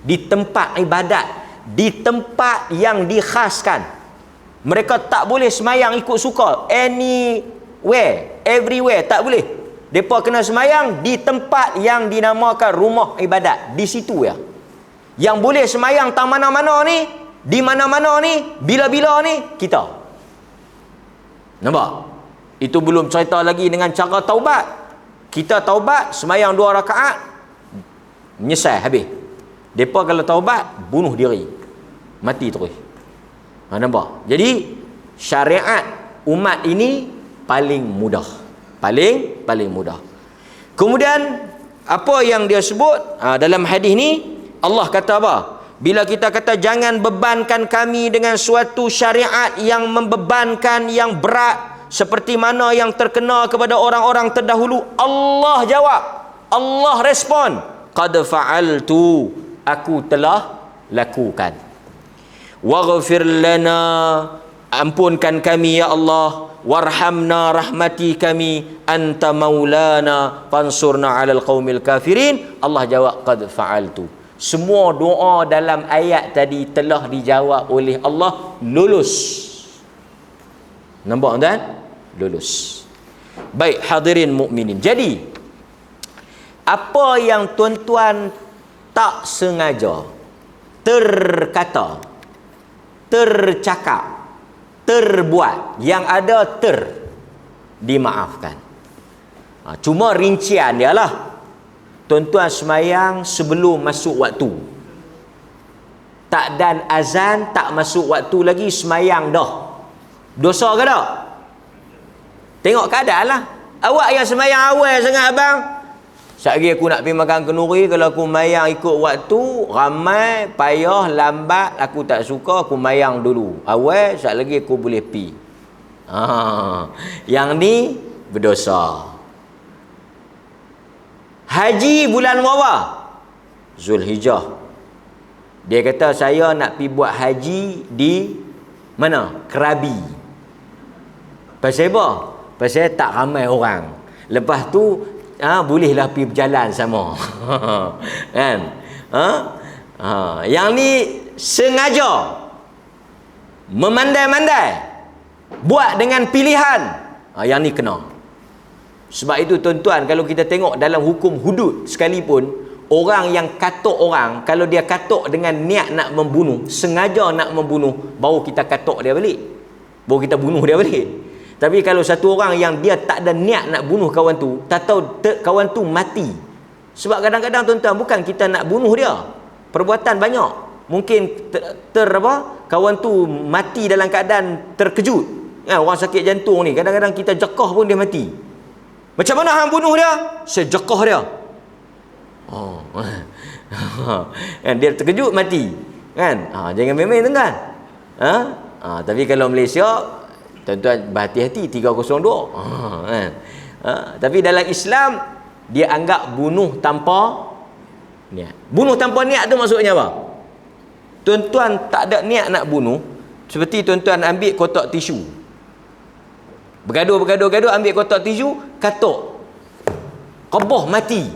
S1: di tempat ibadat, di tempat yang dikhaskan. Mereka tak boleh semayang ikut suka, anywhere, everywhere, tak boleh. Mereka kena semayang di tempat yang dinamakan rumah ibadat, di situ ya. Yang boleh semayang tang mana-mana ni, di mana-mana ni, bila-bila ni, kita. Nampak? Itu belum cerita lagi dengan cara taubat. Kita taubat, semayang 2 rakaat, menyesal habis. Mereka kalau taubat, bunuh diri, mati terus. Nampak? Jadi syariat umat ini paling mudah. Paling mudah. Kemudian apa yang dia sebut dalam hadis ni, Allah kata apa? Bila kita kata jangan bebankan kami dengan suatu syariat yang membebankan, yang berat seperti mana yang terkena kepada orang-orang terdahulu, Allah jawab, Allah respon, qad fa'altu, aku telah lakukan. Waghfir lana, ampunkan kami ya Allah, warhamna, rahmati kami, anta maulana fansurna 'alal qaumil kafirin. Allah jawab qad fa'altu. Semua doa dalam ayat tadi telah dijawab oleh Allah, lulus. Nampak tuan? Lulus. Baik hadirin mukminin. Jadi apa yang tuan-tuan tak sengaja terkata, tercakap, terbuat, yang ada dimaafkan. Cuma rincian dia lah. Tuan-tuan semayang sebelum masuk waktu, tak dan azan tak masuk waktu lagi, semayang dah, dosa ke tak? Tengok keadaan lah. Awak yang semayang awal sangat abang, sekali aku nak pergi makan kenduri, kalau aku mayang ikut waktu, ramai, payah, lambat, aku tak suka, aku mayang dulu awal, sekali lagi aku boleh pergi. Yang ni berdosa. Haji bulan berapa? Zulhijjah. Dia kata saya nak pergi buat haji di mana? Krabi. Pasal apa? Pasal tak ramai orang. Lepas tu bolehlah pergi berjalan sama. Kan? Yang ni sengaja memandai-mandai, buat dengan pilihan, yang ni kena. Sebab itu tuan-tuan, kalau kita tengok dalam hukum hudud sekalipun, orang yang katuk orang, kalau dia katuk dengan niat nak membunuh, sengaja nak membunuh, baru kita katuk dia balik, baru kita bunuh dia balik. Tapi kalau satu orang yang dia tak ada niat nak bunuh kawan tu, tak tahu kawan tu mati. Sebab kadang-kadang tuan-tuan, bukan kita nak bunuh dia, perbuatan banyak, mungkin kawan tu mati dalam keadaan terkejut. Orang sakit jantung ni, kadang-kadang kita jekah pun dia mati. Macam mana hang bunuh dia? Saya jekah dia. Dia terkejut mati. Kan? Jangan main-main tuan-tuan. Tapi kalau Malaysia, tuan-tuan berhati-hati 302. Tapi dalam Islam, dia anggap bunuh tanpa niat. Bunuh tanpa niat tu maksudnya apa? Tuan-tuan tak ada niat nak bunuh, seperti tuan-tuan ambil kotak tisu, bergaduh, ambil kotak tisu, katuk, keboh, mati.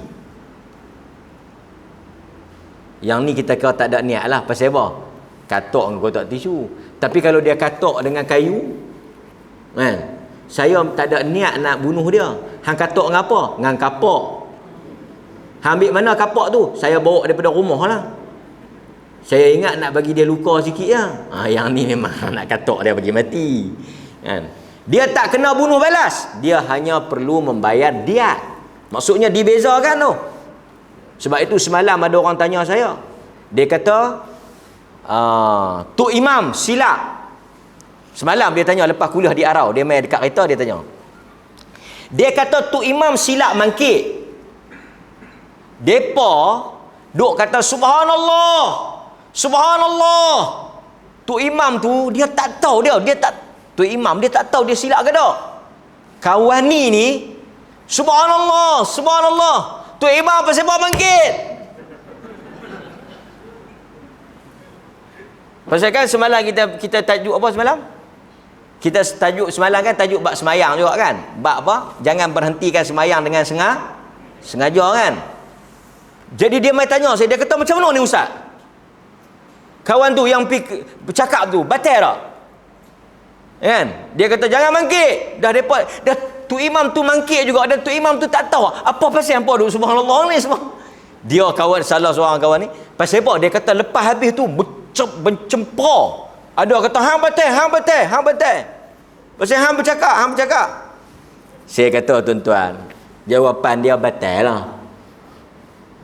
S1: Yang ni kita kata tak ada niat lah. Pasal apa? Katuk dengan kotak tisu. Tapi kalau dia katuk dengan kayu, kan? Saya tak ada niat nak bunuh dia. Hang katuk dengan apa? Dengan kapak. Hang ambil mana kapak tu? Saya bawa daripada rumah lah. Saya ingat nak bagi dia luka sikit lah. Yang ni memang nak katuk dia bagi mati. Kan? Dia tak kena bunuh balas. Dia hanya perlu membayar diat. Maksudnya dibezakan tu. Sebab itu semalam ada orang tanya saya. Dia kata, Tok Imam silap. Semalam dia tanya lepas kuliah di Arau. Dia main dekat kereta, dia tanya. Dia kata Tok Imam silap mangkit. Depa duk kata subhanallah, subhanallah. Tok Imam tu dia tak tahu Tok Imam dia tak tahu dia silap ke tak. Kawan ni subhanallah, subhanallah. Tok Imam pasal apa bangkit? Pasal kan semalam kita tajuk apa semalam? Kita tajuk semalam kan tajuk bab semayang juga kan? Bab apa? Jangan berhentikan semayang dengan sengaja kan? Jadi dia mai tanya saya, dia kata macam mana ni ustaz? Kawan tu yang bercakap tu batal tak? Kan? Dia kata jangan mangkit. Dah tu imam tu mangkit juga, dan tu imam tu tak tahu apa pasal hangpa duk subhanallah ni semua. Dia kawan salah seorang kawan ni. Pasal apa? Dia kata lepas habis tu bencempur. Ada kata hang batal. Pasal hang bercakap. Saya kata tuan-tuan, jawapan dia batal lah.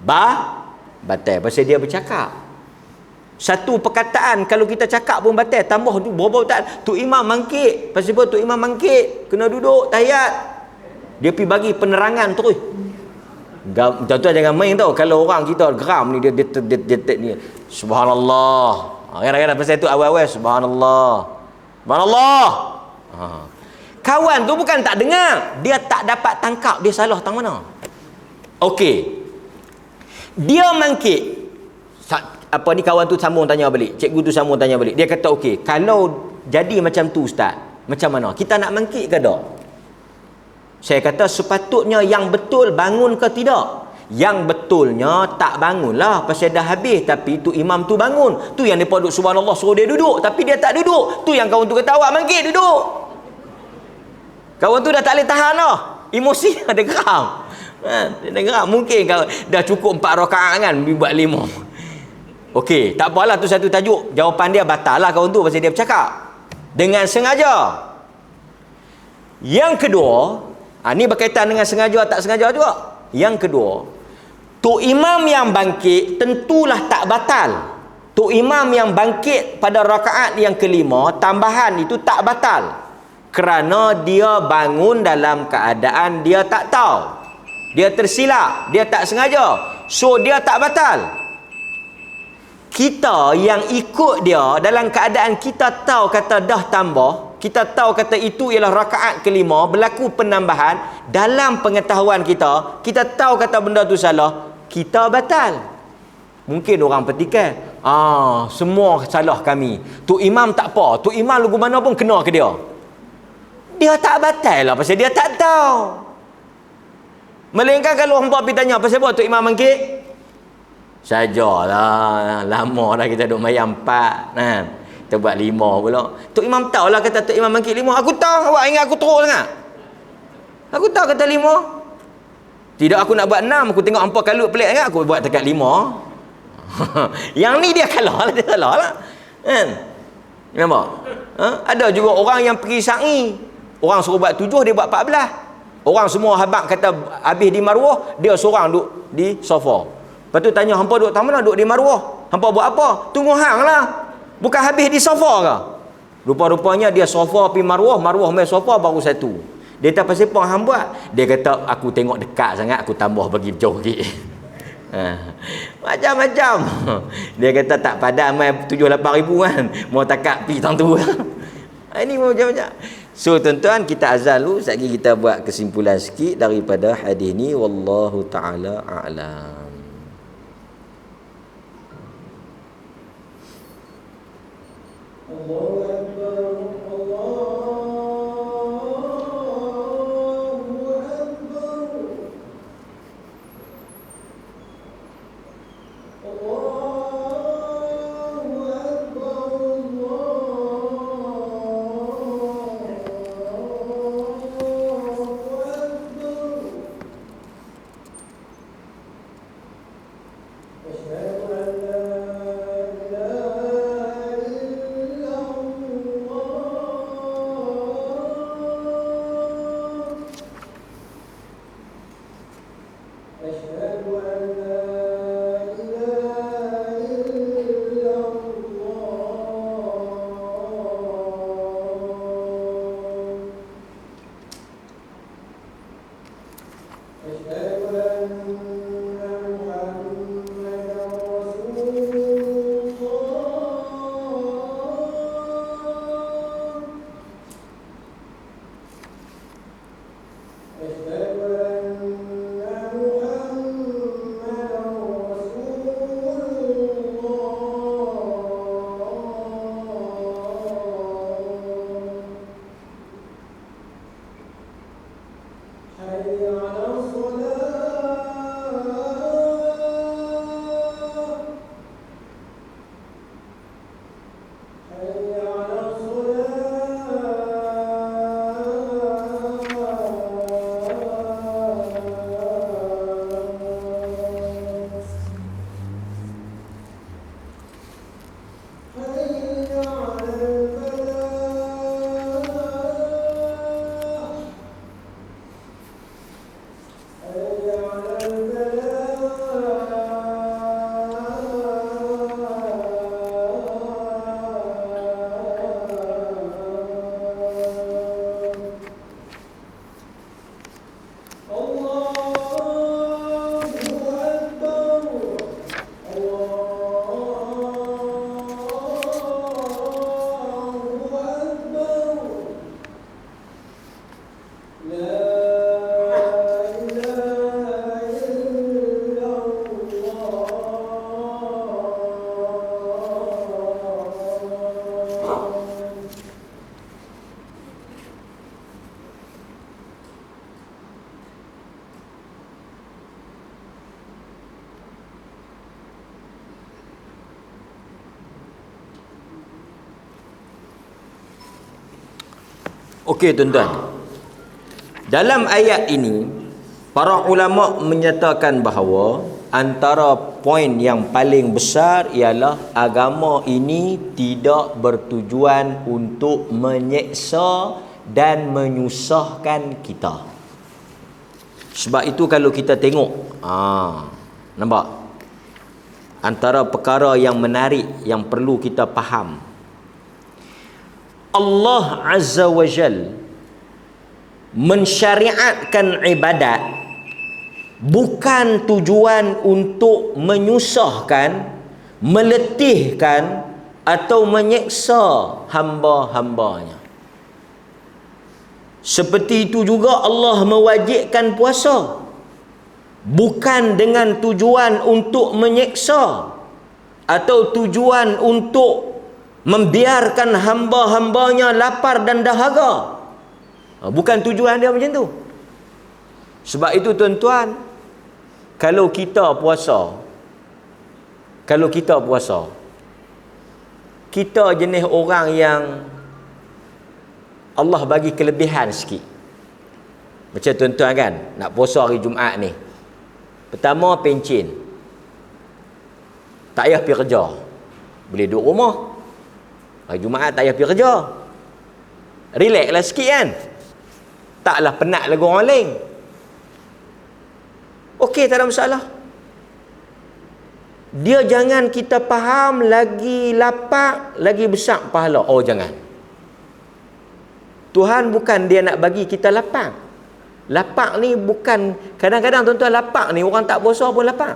S1: Batal pasal dia bercakap. Satu perkataan kalau kita cakap pun batal, tambah tu berapa tak tu imam mangkit. Pasal apa tu imam mangkit? Kena duduk tahiyat. Dia pergi bagi penerangan terus. Tuan-tuan jangan main tau. Kalau orang kita geram ni dia ni subhanallah. Kadang-kadang pasal tu awal-awal subhanallah. Kawan tu bukan tak dengar, dia tak dapat tangkap dia salah tang mana. Okey. Dia mangkit. Apa ni kawan tu sambung tanya balik. Cikgu tu sambung tanya balik. Dia kata okey, kalau jadi macam tu ustaz, macam mana? Kita nak mangkit ke tak? Saya kata sepatutnya yang betul bangun ke tidak? Yang betulnya tak bangunlah pasal dah habis, tapi tu imam tu bangun. Tu yang depa duduk subhanallah suruh dia duduk, tapi dia tak duduk. Tu yang kawan tu kata awak mangkit duduk. Kawan tu dah tak boleh tahan dah. Emosi dia geram. Dia dah geram. Mungkin kalau dah cukup 4 rakaat kan, buat 5. Okey, tak apalah, tu satu tajuk. Jawapan dia batal lah kawan tu pasal dia bercakap dengan sengaja. Yang kedua, ni berkaitan dengan sengaja tak sengaja juga. Yang kedua, tu imam yang bangkit tentulah tak batal. Tu imam yang bangkit pada rakaat yang kelima, tambahan itu tak batal. Kerana dia bangun dalam keadaan dia tak tahu. Dia tersilap, dia tak sengaja. So dia tak batal. Kita yang ikut dia dalam keadaan kita tahu kata dah tambah, kita tahu kata itu ialah rakaat kelima, berlaku penambahan, dalam pengetahuan kita tahu kata benda tu salah, kita batal. Mungkin orang petikan, semua salah kami. Tu imam tak apa, tu imam lagu mana pun kena ke dia. Dia tak batal lah pasal dia tak tahu. Melainkan kalau hampa pergi tanya, pasal apa Tok Imam mangkit? Sajalah, lama dah kita duk mayam 4. Nah, kita buat 5 pula. Tok Imam tahulah kata Tok Imam mangkit 5. Aku tahu, awak ingat aku teruk sangat. Aku tahu kata 5. Tidak, aku nak buat 6. Aku tengok hampa kalut pelik sangat, aku buat dekat 5. Yang ni dia kalah lah, dia salah lah. Kan? Nampak? Ada juga orang yang pergi sa'i. Orang suruh buat 7, dia buat 14. Orang semua habaq kata habis di maruah, dia seorang duduk di sofa. Lepas tu tanya, hampa duduk tamu lah, duduk di maruah. Hampa buat apa? Tunggu hang lah. Bukan habis di sofa ke? Rupa-rupanya dia sofa pergi maruah, maruah main sofa baru satu. Dia tak pasal apa hang buat? Dia kata, aku tengok dekat sangat, aku tambah bagi jauh sikit. Macam-macam. Dia kata tak padan main 7-8 ribu kan. Mau takak pergi tang tu. Ini macam-macam. So tuan-tuan, kita azal dulu. Sekejap lagi kita buat kesimpulan sikit daripada hadis ni. Wallahu ta'ala a'lam. Allahu Akbar. Okey tuan-tuan. Dalam ayat ini para ulama menyatakan bahawa antara poin yang paling besar ialah agama ini tidak bertujuan untuk menyeksa dan menyusahkan kita. Sebab itu kalau kita tengok, nampak? Antara perkara yang menarik yang perlu kita faham, Allah Azza wa Jal mensyariatkan ibadat bukan tujuan untuk menyusahkan, meletihkan atau menyeksa hamba-hambanya. Seperti itu juga Allah mewajibkan puasa bukan dengan tujuan untuk menyeksa atau tujuan untuk membiarkan hamba-hambanya lapar dan dahaga. Bukan tujuan dia macam tu. Sebab itu tuan-tuan, kalau kita puasa, kita jenis orang yang Allah bagi kelebihan sikit. Macam tuan-tuan kan, nak puasa hari Jumaat ni. Pertama, pencin. Tak payah pergi kerja. Boleh duduk rumah. Hari Jumaat tak payah pergi kerja. Relax lah sikit kan. Taklah penat lagu orang lain. Okey, tak ada masalah. Dia jangan kita faham lagi lapar, lagi besar pahala. Oh, jangan. Tuhan bukan dia nak bagi kita lapar. Lapar ni bukan, kadang-kadang tuan-tuan lapar ni orang tak puasa pun lapar.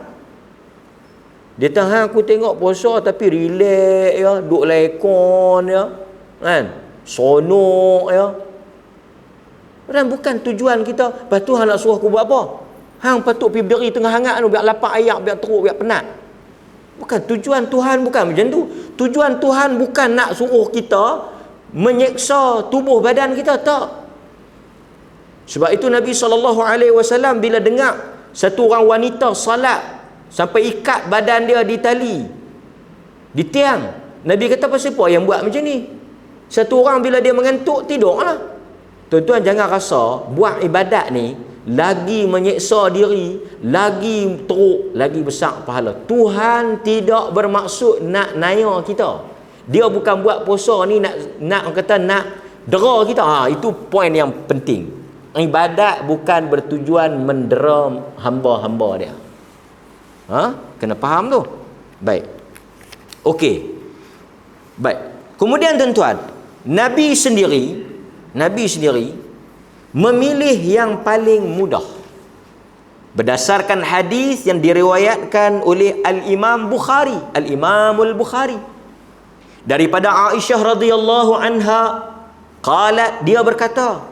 S1: Dia tahan aku tengok puasa tapi relax ya, duduk lekon ya, kan? Sonok ya. Dan bukan tujuan kita. Lepas tu hang nak suruh aku buat apa? Hang patut pergi berdiri tengah hangat tu, biar lapar ayak, biar teruk, biar penat. Bukan tujuan Tuhan, bukan macam tu. Tujuan Tuhan bukan nak suruh kita menyeksa tubuh badan kita, tak. Sebab itu Nabi SAW bila dengar satu orang wanita salat sampai ikat badan dia di tali, di tiang, Nabi kata, pasal apa yang buat macam ni? Satu orang bila dia mengantuk, tidurlah. Tuan-tuan jangan rasa buat ibadat ni lagi menyeksa diri, lagi teruk, lagi besar pahala. Tuhan tidak bermaksud nak naya kita. Dia bukan buat puasa ni nak kata nak dera kita. Itu poin yang penting. Ibadat bukan bertujuan mendera hamba-hamba dia. Kena faham tu. Baik. Okey. Baik. Kemudian tuan-tuan, Nabi sendiri memilih yang paling mudah. Berdasarkan hadis yang diriwayatkan oleh Al-Imam Bukhari, Al-Imamul Bukhari, daripada Aisyah radhiyallahu anha, qalat, dia berkata,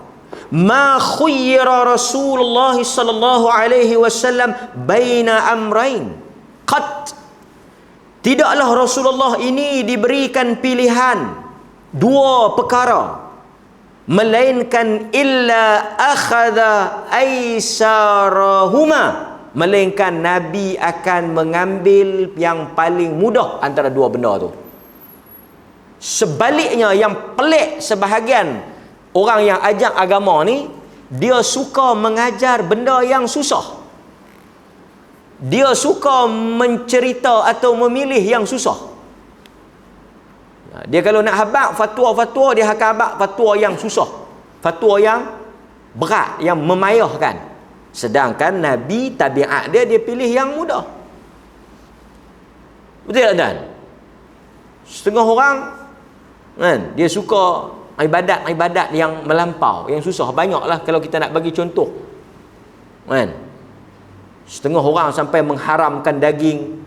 S1: ma khuyyira Rasulullah sallallahu alaihi wasallam baina amrain qat. Tidaklah Rasulullah ini diberikan pilihan dua perkara, melainkan illa akhadha aisarahuma, melainkan Nabi akan mengambil yang paling mudah antara dua benda tu. Sebaliknya, yang pelik sebahagian orang yang ajar agama ni, dia suka mengajar benda yang susah. Dia suka mencerita atau memilih yang susah. Dia kalau nak habaq fatwa-fatwa, dia akan habaq fatwa yang susah, fatwa yang berat, yang memayahkan. Sedangkan Nabi, tabiat dia pilih yang mudah. Betul tak tuan? Setengah orang kan, dia suka ibadat yang melampau, yang susah. Banyaklah kalau kita nak bagi contoh kan. Setengah orang sampai mengharamkan daging,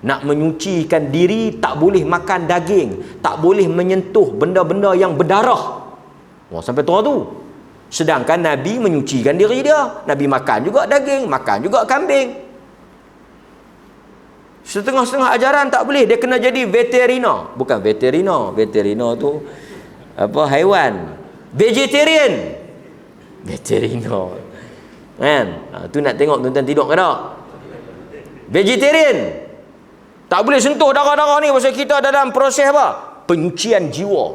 S1: nak menyucikan diri, tak boleh makan daging, tak boleh menyentuh benda-benda yang berdarah. Sampai tu. Sedangkan Nabi menyucikan diri dia. Nabi makan juga daging, makan juga kambing. Setengah-setengah ajaran tak boleh, dia kena jadi veteriner. Bukan veteriner, veteriner tu apa, haiwan. Vegetarian, veteriner kan. Tu nak tengok tuan-tuan tidur ke tak? Vegetarian, tak boleh sentuh darah-darah ni, pasal kita dalam proses apa? Penyucian jiwa.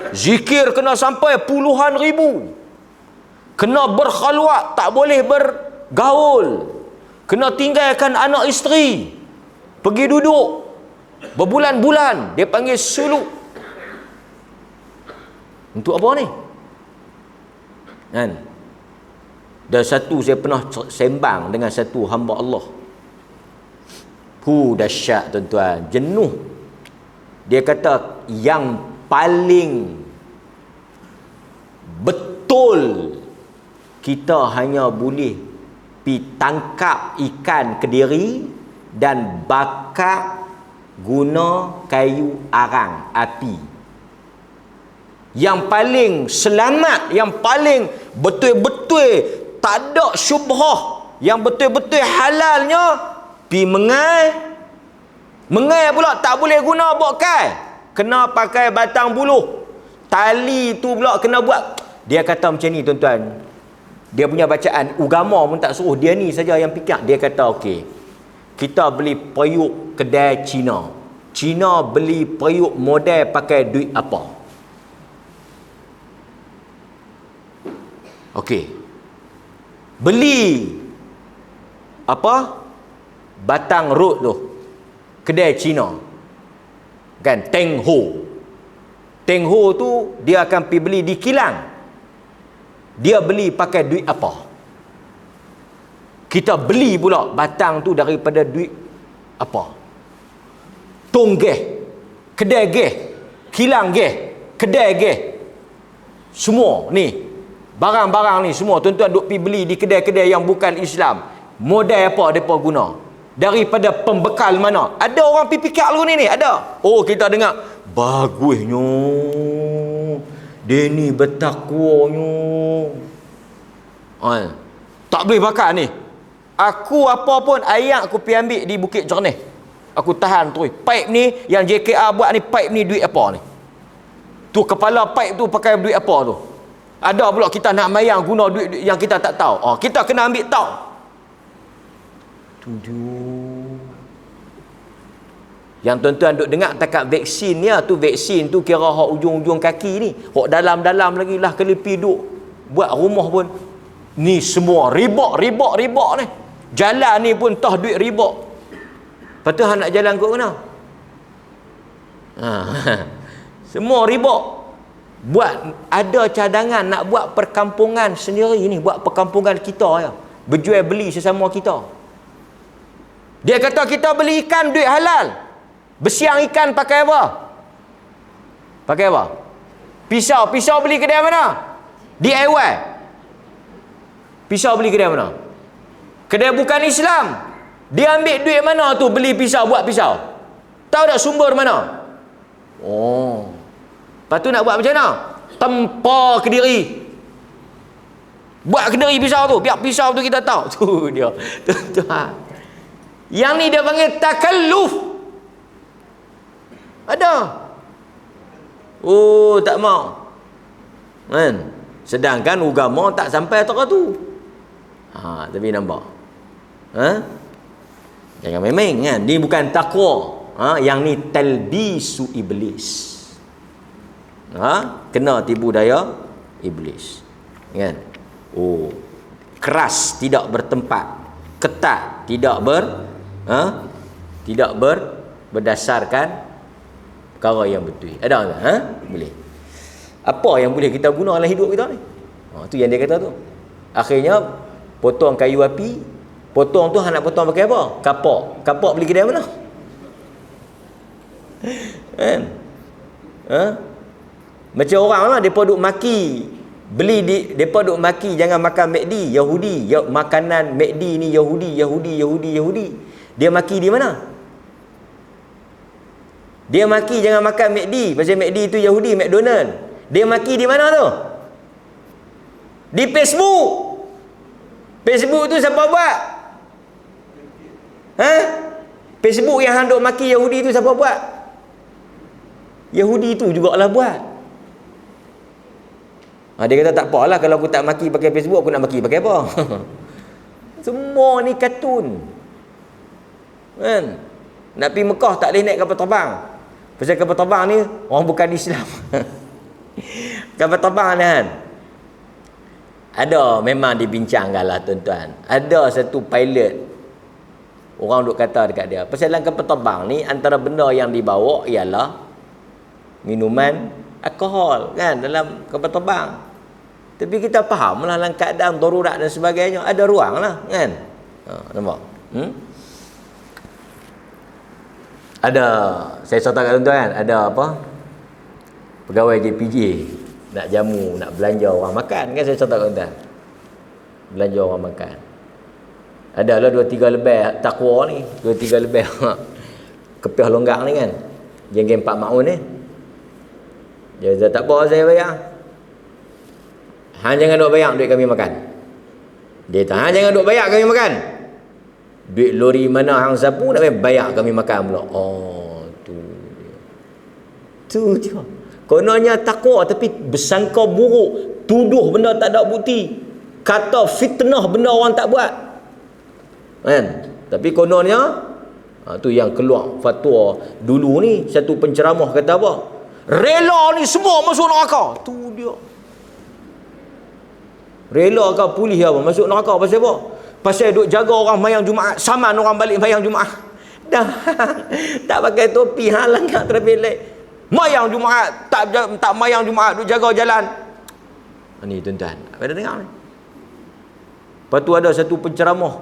S1: Zikir kena sampai puluhan ribu. Kena berkhalwat, tak boleh bergaul. Kena tinggalkan anak isteri, pergi duduk berbulan-bulan. Dia panggil suluk. Untuk apa ni? Kan? Dan satu, saya pernah sembang dengan satu hamba Allah. Dahsyat tuan-tuan, jenuh. Dia kata yang paling betul, kita hanya boleh pi tangkap ikan Kediri dan bakar guna kayu arang api. Yang paling selamat, yang paling betul-betul tak ada syubhah, yang betul-betul halalnya, pi mengai pula tak boleh guna bokai, kena pakai batang buluh. Tali tu pula kena buat Dia kata macam ni tuan-tuan. Dia punya bacaan agama pun tak suruh, dia ni saja yang fikir. Dia kata okey, kita beli periuk kedai Cina. Cina beli periuk model pakai duit apa? Okey. Beli apa? Batang road tu. Kedai Cina. Kan, Teng Ho. Teng Ho tu dia akan pergi beli di kilang. Dia beli pakai duit apa? Kita beli pula batang tu daripada duit apa? Tong geh, kedai geh, kilang geh, kedai geh. Semua ni, barang-barang ni semua tuan-tuan duk pergi beli di kedai-kedai yang bukan Islam. Model apa mereka guna? Daripada pembekal mana? Ada orang pergi fikir lagu ni ada. Oh, kita dengar bagusnya. Dia ni bertakwanya. Tak boleh bakar ni. Aku apa pun ayat aku pergi ambil di Bukit Jernih. Aku tahan tu. Pipe ni yang JKR buat ni, pipe ni duit apa ni? Tu kepala pipe tu pakai duit apa tu? Ada pula kita nak mayang guna duit yang kita tak tahu. Kita kena ambil tahu. Yang tuan-tuan duk dengar takat vaksin ni, tu vaksin tu kira hak ujung-ujung kaki ni, hak dalam-dalam lagi lah kelipi duk buat rumah pun ni semua ribak ni. Jalan ni pun tah duit ribak. Lepas tu nak jalan ke mana? Semua ribak. Buat ada cadangan nak buat perkampungan sendiri ni, buat perkampungan kita ya. Berjual beli sesama kita. Dia kata kita beli ikan duit halal. Bersiang ikan pakai apa? Pakai apa? Pisau. Pisau beli kedai mana? DIY. Pisau beli kedai mana? Kedai bukan Islam. Dia ambil duit mana tu beli pisau, buat pisau? Tahu tak sumber mana? Oh. Lepas tu nak buat macam mana? Tempa Kediri. Buat Kediri pisau tu. Biar pisau tu kita tahu. Tu dia. Tu. Yang ni dia panggil takalluf. Ada. Oh, tak mau. Kan? Sedangkan agama tak sampai atas tu. Tapi nampak. Jangan memang kan. Ni bukan takwa. Yang ni talbisu iblis. Kena tipu daya iblis. Kan? Oh. Keras, tidak bertempat. Ketat, tidak berdasarkan perkara yang betul. Ada tak? Boleh. Apa yang boleh kita guna dalam hidup kita ni? Tu yang dia kata tu. Akhirnya potong kayu api, potong tu nak potong pakai apa? Kapak. Kapak beli kedai mana? Kan? Macam orang lah depa duk maki. Beli depa duk maki jangan makan McD, Yahudi. Makanan McD ni Yahudi. Dia maki di mana? Dia maki jangan makan McD. Pasal McD tu Yahudi, McDonald. Dia maki di mana tu? Di Facebook. Facebook tu siapa buat? Facebook yang handuk maki Yahudi tu siapa buat? Yahudi tu jugalah buat. Dia kata tak apalah kalau aku tak maki pakai Facebook, aku nak maki pakai apa? Semua ni kartun. Kan? Nak pergi Mekah tak boleh naik kapal terbang. Pasal kapal terbang ni orang bukan Islam. Kapal terbang ni kan. Ada memang dibincangkan lah tuan-tuan. Ada satu pilot, orang duk kata dekat dia, pasal dalam kapal terbang ni antara benda yang dibawa ialah minuman alkohol kan dalam kapal terbang. Tapi kita faham lah dalam keadaan darurat dan sebagainya ada ruang lah kan. Nampak? Ada, saya cerita kat tuan-tuan, ada apa? Pegawai JPJ nak jamu, nak belanja orang makan kan, saya cerita kat tuan-tuan. Belanja orang makan. Adalah 2-3 lebih takwa ni, 2-3 lebih kepih longgang ni kan. Geng-geng Pak Maun ni. Dia kata tak apa saya bayar. Hang jangan duk bayar duit kami makan. Dia kata hang jangan duk bayar kami makan. Duit lori mana hang sapu nak bayar kami makan pula. Tu dia. Kononnya takwa tapi bersangka buruk. tuduh benda tak ada bukti, kata fitnah benda orang tak buat, kan? Tapi kononnya tu yang keluar fatwa dulu ni, satu penceramah kata apa, rela ni semua masuk neraka. Tu dia, rela ke polis apa masuk neraka pasal apa? Pasal duk jaga orang mayang Jumaat, saman orang balik mayang Jumaat. Dah tak pakai topi, halang kat traffic light, mayang Jumaat, tak mayang Jumaat, duk jaga jalan. Ni tuan-tuan, pada dengar ni. Lepas tu ada satu penceramah,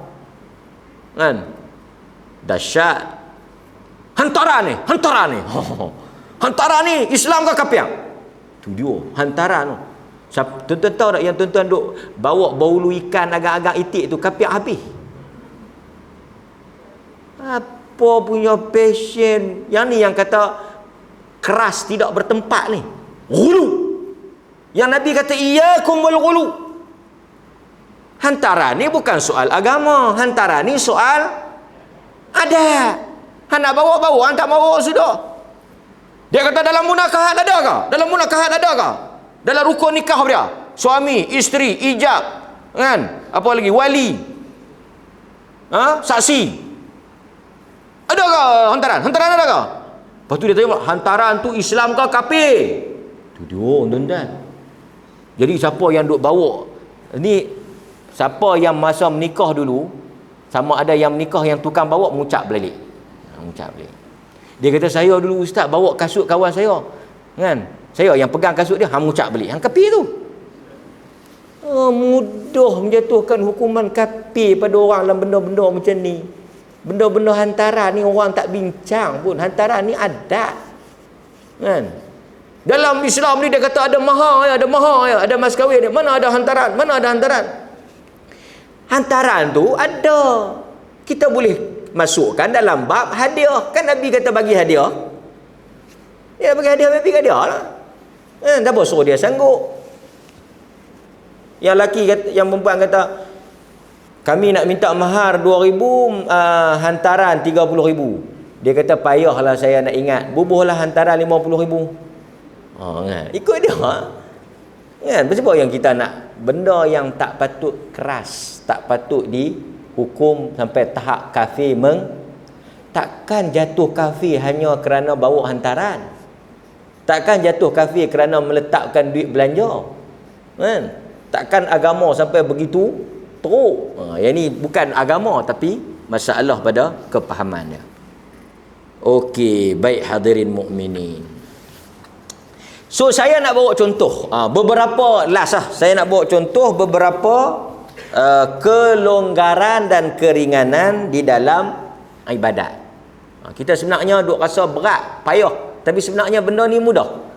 S1: kan, dahsyat, hantara ni hantara ni Islam ke kafir? Tu dia hantara tu. Tuan-tuan tahu tak yang tuan-tuan duk bawa baulu ikan agak-agak itik tu, kafir habis. Apa punya passion yang ni, yang kata keras tidak bertempat ni, ghulu. Yang Nabi kata iyyakum wal ghulu. Hantara ni bukan soal agama, hantara ni soal adat. Han nak bawa-bawa, han tak bawa sudah. Dia kata dalam munakahat ada ke? Dalam munakahat ada ke? Dalam rukun nikah dia, suami, isteri, ijab, kan? Apa lagi? Wali. Saksi. Ada ke hantaran? Hantaran ada ke? Lepas tu dia tanya, hantaran tu Islam ke kafir? Tu dia, tuan-tuan. Jadi siapa yang duk bawa ni, siapa yang masa menikah dulu, sama ada yang menikah yang tukang bawa, mengucap balik. Mengucap balik. Dia kata, saya dulu ustaz bawa kasut kawan saya, kan? Saya yang pegang kasut dia, hang mengucap balik. Hang kafir tu. Mudah menjatuhkan hukuman kafir pada orang dalam benda-benda macam ni. Benda-benda hantaran ni orang tak bincang pun. Hantaran ni adat, kan? Dalam Islam ni dia kata ada mahar ya, ada mahar ya, ada mas kahwin ya. Mana ada hantaran? Mana ada hantaran? Hantaran tu ada, kita boleh masukkan dalam bab hadiah. Kan Nabi kata bagi hadiah. Ya, bagi hadiah, bagi hadiah lah. Tak apa suruh dia sanggup. Yang lelaki kata, yang perempuan kata, kami nak minta mahar 2,000, hantaran 30,000. Dia kata, payahlah saya nak ingat, bubuhlah hantaran 50,000. Kan? Ikut dia. Kan? Sebab yang kita nak benda yang tak patut keras, tak patut dihukum sampai tahap kafir takkan jatuh kafir hanya kerana bawa hantaran. Takkan jatuh kafir kerana meletakkan duit belanja. Kan? Takkan agama sampai begitu teruk. Yang ni bukan agama tapi masalah pada kepahamannya. Okey, baik hadirin mukminin. So saya nak bawa contoh beberapa saya nak bawa contoh beberapa kelonggaran dan keringanan di dalam ibadat. Kita sebenarnya duk rasa berat, payah, tapi sebenarnya benda ni mudah.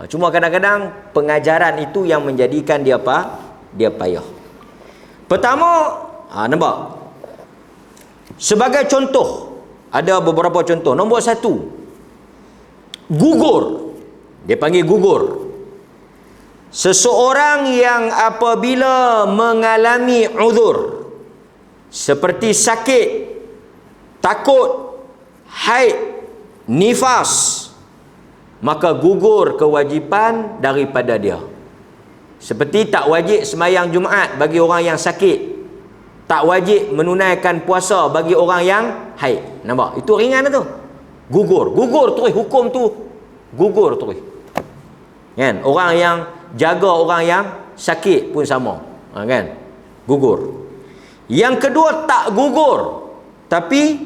S1: Cuma kadang-kadang pengajaran itu yang menjadikan dia apa? Dia payah. Pertama, nampak? Sebagai contoh, ada beberapa contoh. Nombor 1, gugur. Dia panggil gugur. Seseorang yang apabila mengalami uzur seperti sakit, takut, haid, nifas, maka gugur kewajipan daripada dia. Seperti tak wajib semayang Jumaat bagi orang yang sakit, tak wajib menunaikan puasa bagi orang yang haid. Nampak? Itu ringan tu. Gugur terus, hukum tu gugur terus. Kan? Orang yang jaga orang yang sakit pun sama. Kan? Gugur. Yang kedua, tak gugur tapi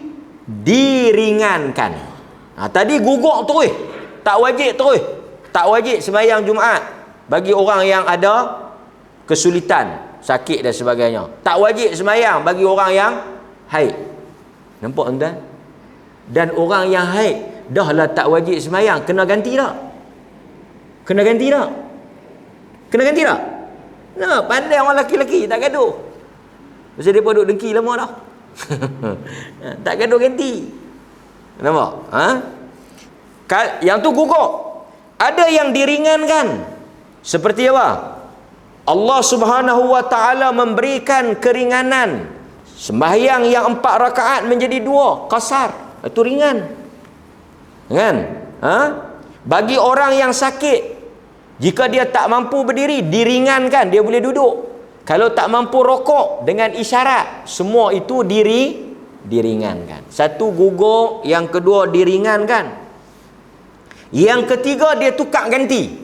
S1: diringankan. Tadi gugur terus, tak wajib terus. Tak wajib sembahyang Jumaat bagi orang yang ada kesulitan, sakit dan sebagainya. Tak wajib sembahyang bagi orang yang haid. Nampak tuan? Dan orang yang haid dahlah tak wajib sembahyang, kena ganti tak? Kena ganti tak? Kena ganti tak? Nah, pandai orang lelaki-lelaki tak gaduh. Pasal dia pun duduk dengki lama dah. Tak gaduh ganti. Nampak? Yang tu gugur. Ada yang diringankan. Seperti apa? Allah Subhanahu wa taala memberikan keringanan. Sembahyang yang 4 rakaat menjadi 2, qasar. Itu ringan. Kan? Bagi orang yang sakit, Jika dia tak mampu berdiri, diringankan, dia boleh duduk. Kalau tak mampu rokok, dengan isyarat. Semua itu diringankan. Satu gugur, yang kedua diringankan. Yang ketiga dia tukar ganti.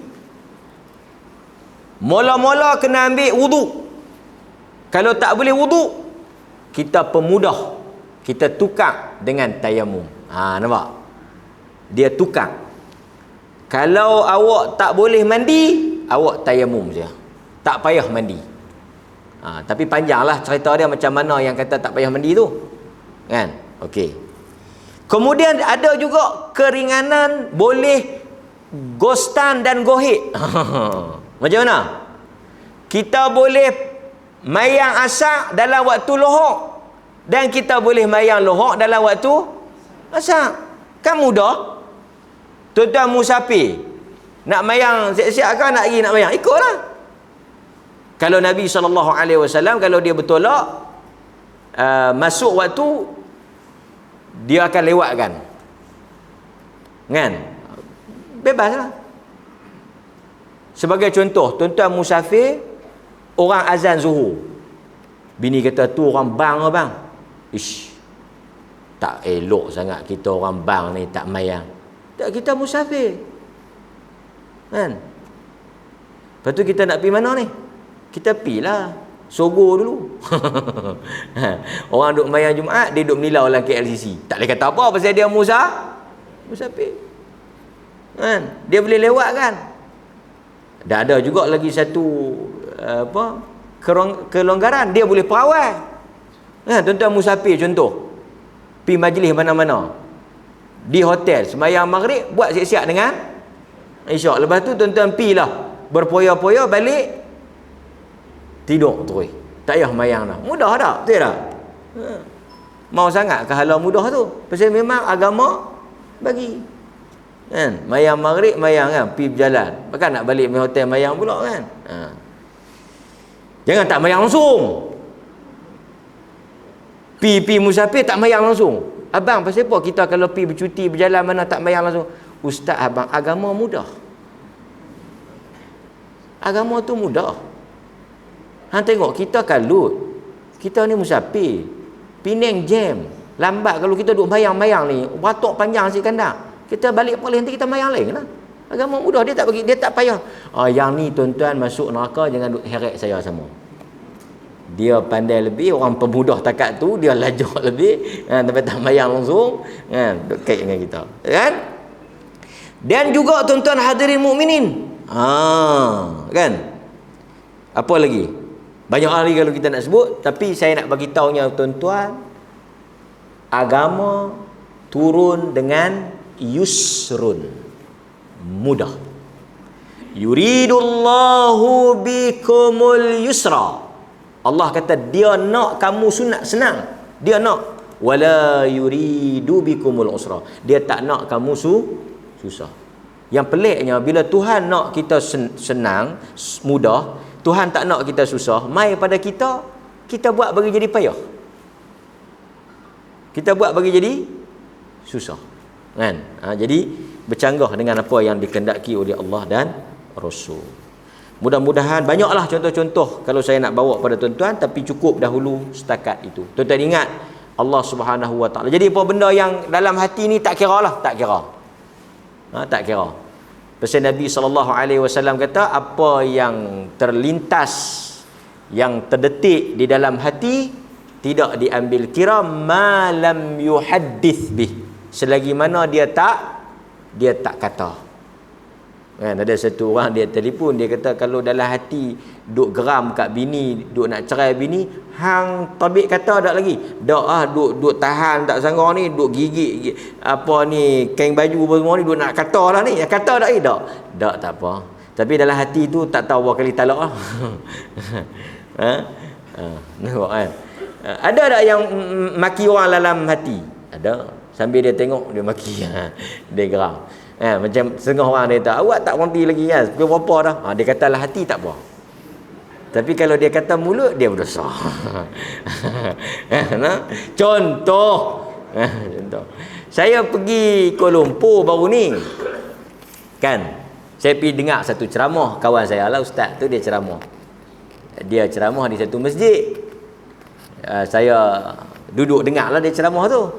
S1: Mula-mula kena ambil wudu. Kalau tak boleh wudu, kita pemudah, kita tukar dengan tayamum. Nampak? Dia tukar. Kalau awak tak boleh mandi, awak tayamum je, tak payah mandi. Tapi panjanglah cerita dia macam mana yang kata tak payah mandi tu, kan? Okey. Kemudian ada juga keringanan boleh gostan dan gohit. Macam mana? Kita boleh mayang asak dalam waktu lohok, dan kita boleh mayang lohok dalam waktu asak. Kan mudah. Tuan-tuan musafir nak mayang siap-siap ke nak pergi nak mayang, ikutlah. Kalau Nabi SAW, kalau dia bertolak masuk waktu, dia akan lewatkan, kan? Bebaslah. Sebagai contoh, tuan-tuan musafir, orang azan zuhur, bini kata tu orang bang ke bang? Ish, tak elok sangat kita orang bang ni tak mayang. Tak, kita musafir, kan? Lepas tu kita nak pergi mana ni? Kita pergilah Sogo dulu. Orang duk mayang Jumaat, dia duk menilau dalam KLCC. Tak boleh kata apa pasal dia musafir, kan? Dia boleh lewat, kan? Dan ada juga lagi satu kelonggaran, dia boleh perawai. Tuan-tuan musafir contoh, pergi majlis mana-mana, di hotel, semayang maghrib, buat siap-siap dengan isyak. Lepas tu tuan-tuan pergilah berpoya-poya, balik tidur terus, tak payah mayang dah. Mudah tak? Betul tak? Mau sangat ke halau mudah tu? Pasal memang agama bagi, kan? Mayang maghrib, mayang, kan? Pergi berjalan, bahkan nak balik main hotel mayang pula, kan? Jangan tak mayang langsung. Pergi musafir tak mayang langsung. Abang, pasal apa kita kalau pergi bercuti berjalan mana tak mayang langsung? Ustaz, abang, agama mudah. Agama tu mudah. Hang tengok kita kalut, kita ni musafir, Penang jam, lambat. Kalau kita duduk mayang-mayang ni, batok panjang sikit kandang, kita balik boleh, nanti kita mayang lain lah. Agama mudah, dia tak bagi, dia tak payah. Yang ni tuan-tuan masuk neraka, jangan duk heret saya sama. Dia pandai lebih, orang pemudah takat tu, dia lajak lebih, tapi tak mayang langsung, kan? Duk kait dengan kita, kan? Dan juga tuan-tuan hadirin mukminin, kan? Apa lagi? Banyak lagi kalau kita nak sebut, tapi saya nak bagi tahunya tuan-tuan, agama turun dengan yusrun, mudah. Yuridullahu bikumul yusra. Allah kata dia nak kamu sunat senang. Dia nak. Wala yuridu bikumul usra. Dia tak nak kamu susah. Yang peliknya, bila Tuhan nak kita senang, mudah, Tuhan tak nak kita susah, mai pada kita, kita buat bagi jadi payah. Kita buat bagi jadi susah, kan? Jadi bercanggah dengan apa yang dikehendaki oleh Allah dan Rasul. Mudah-mudahan banyaklah contoh-contoh kalau saya nak bawa pada tuan-tuan, tapi cukup dahulu setakat itu. Tuan-tuan ingat Allah Subhanahu Wa Taala. Jadi apa benda yang dalam hati ni tak kira lah, tak kira. Tak kira. Pasal Nabi SAW kata, apa yang terlintas, yang terdetik di dalam hati, tidak diambil kira ma lam yuhaddits bih, selagi mana dia tak kata. Kan, ada satu orang dia telefon, dia kata kalau dalam hati duk geram kat bini, duk nak cerai bini, hang tabik kata tak lagi. Dak duk tahan tak sanggup ni, duk gigit apa ni kain baju apa semua ni, duk nak kata lah ni. Kata tak lagi? Dak tak apa. Tapi dalam hati tu tak tahu berapa kali talak lah. Nampak kan? Ada tak yang maki orang dalam hati? Ada. Sambil dia tengok, dia maki. Dia geram. Macam setengah orang dia kata, awak tak berhenti lagi kan? Pukul berapa dah? Dia kata lah hati tak apa. Tapi kalau dia kata mulut, dia berdosa. Contoh. Contoh. Saya pergi Kuala Lumpur baru ni. Kan? Saya pergi dengar satu ceramah, kawan saya lah, ustaz tu dia ceramah. Dia ceramah di satu masjid. Saya duduk dengar lah dia ceramah tu.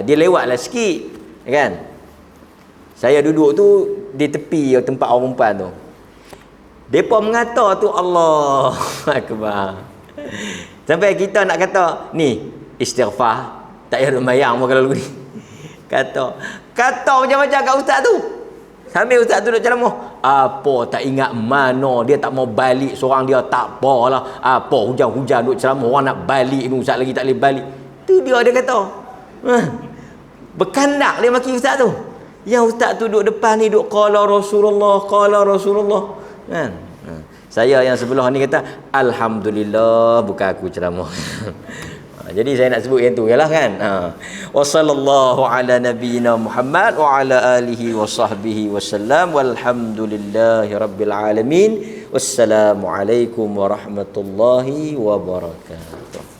S1: Dia lewatlah sikit, kan. Saya duduk tu di tepi tempat orang perempuan tu. Depa mengata tu Allah Akbar. Sampai kita nak kata, ni istighfar, tak payah sembahyang pun kalau ni. Kata macam-macam kat ustaz tu. Sambil ustaz tu duk ceramah, apa tak ingat mana dia tak mau balik seorang dia, tak apalah. Apa hujan-hujan duk ceramah orang nak balik ni, ustaz lagi tak boleh balik. Tu dia kata. Berkandak dia maki ustaz tu. Yang ustaz tu duduk depan ni duk qala Rasulullah kan. Saya yang sebelah ni kata alhamdulillah bukan aku ceramah. Jadi saya nak sebut yang tu ialah kan. Wa sallallahu ala nabiyyina Muhammad wa ala alihi wa sahbihi wasallam walhamdulillahi rabbil alamin. Wassalamu alaikum warahmatullahi wabarakatuh.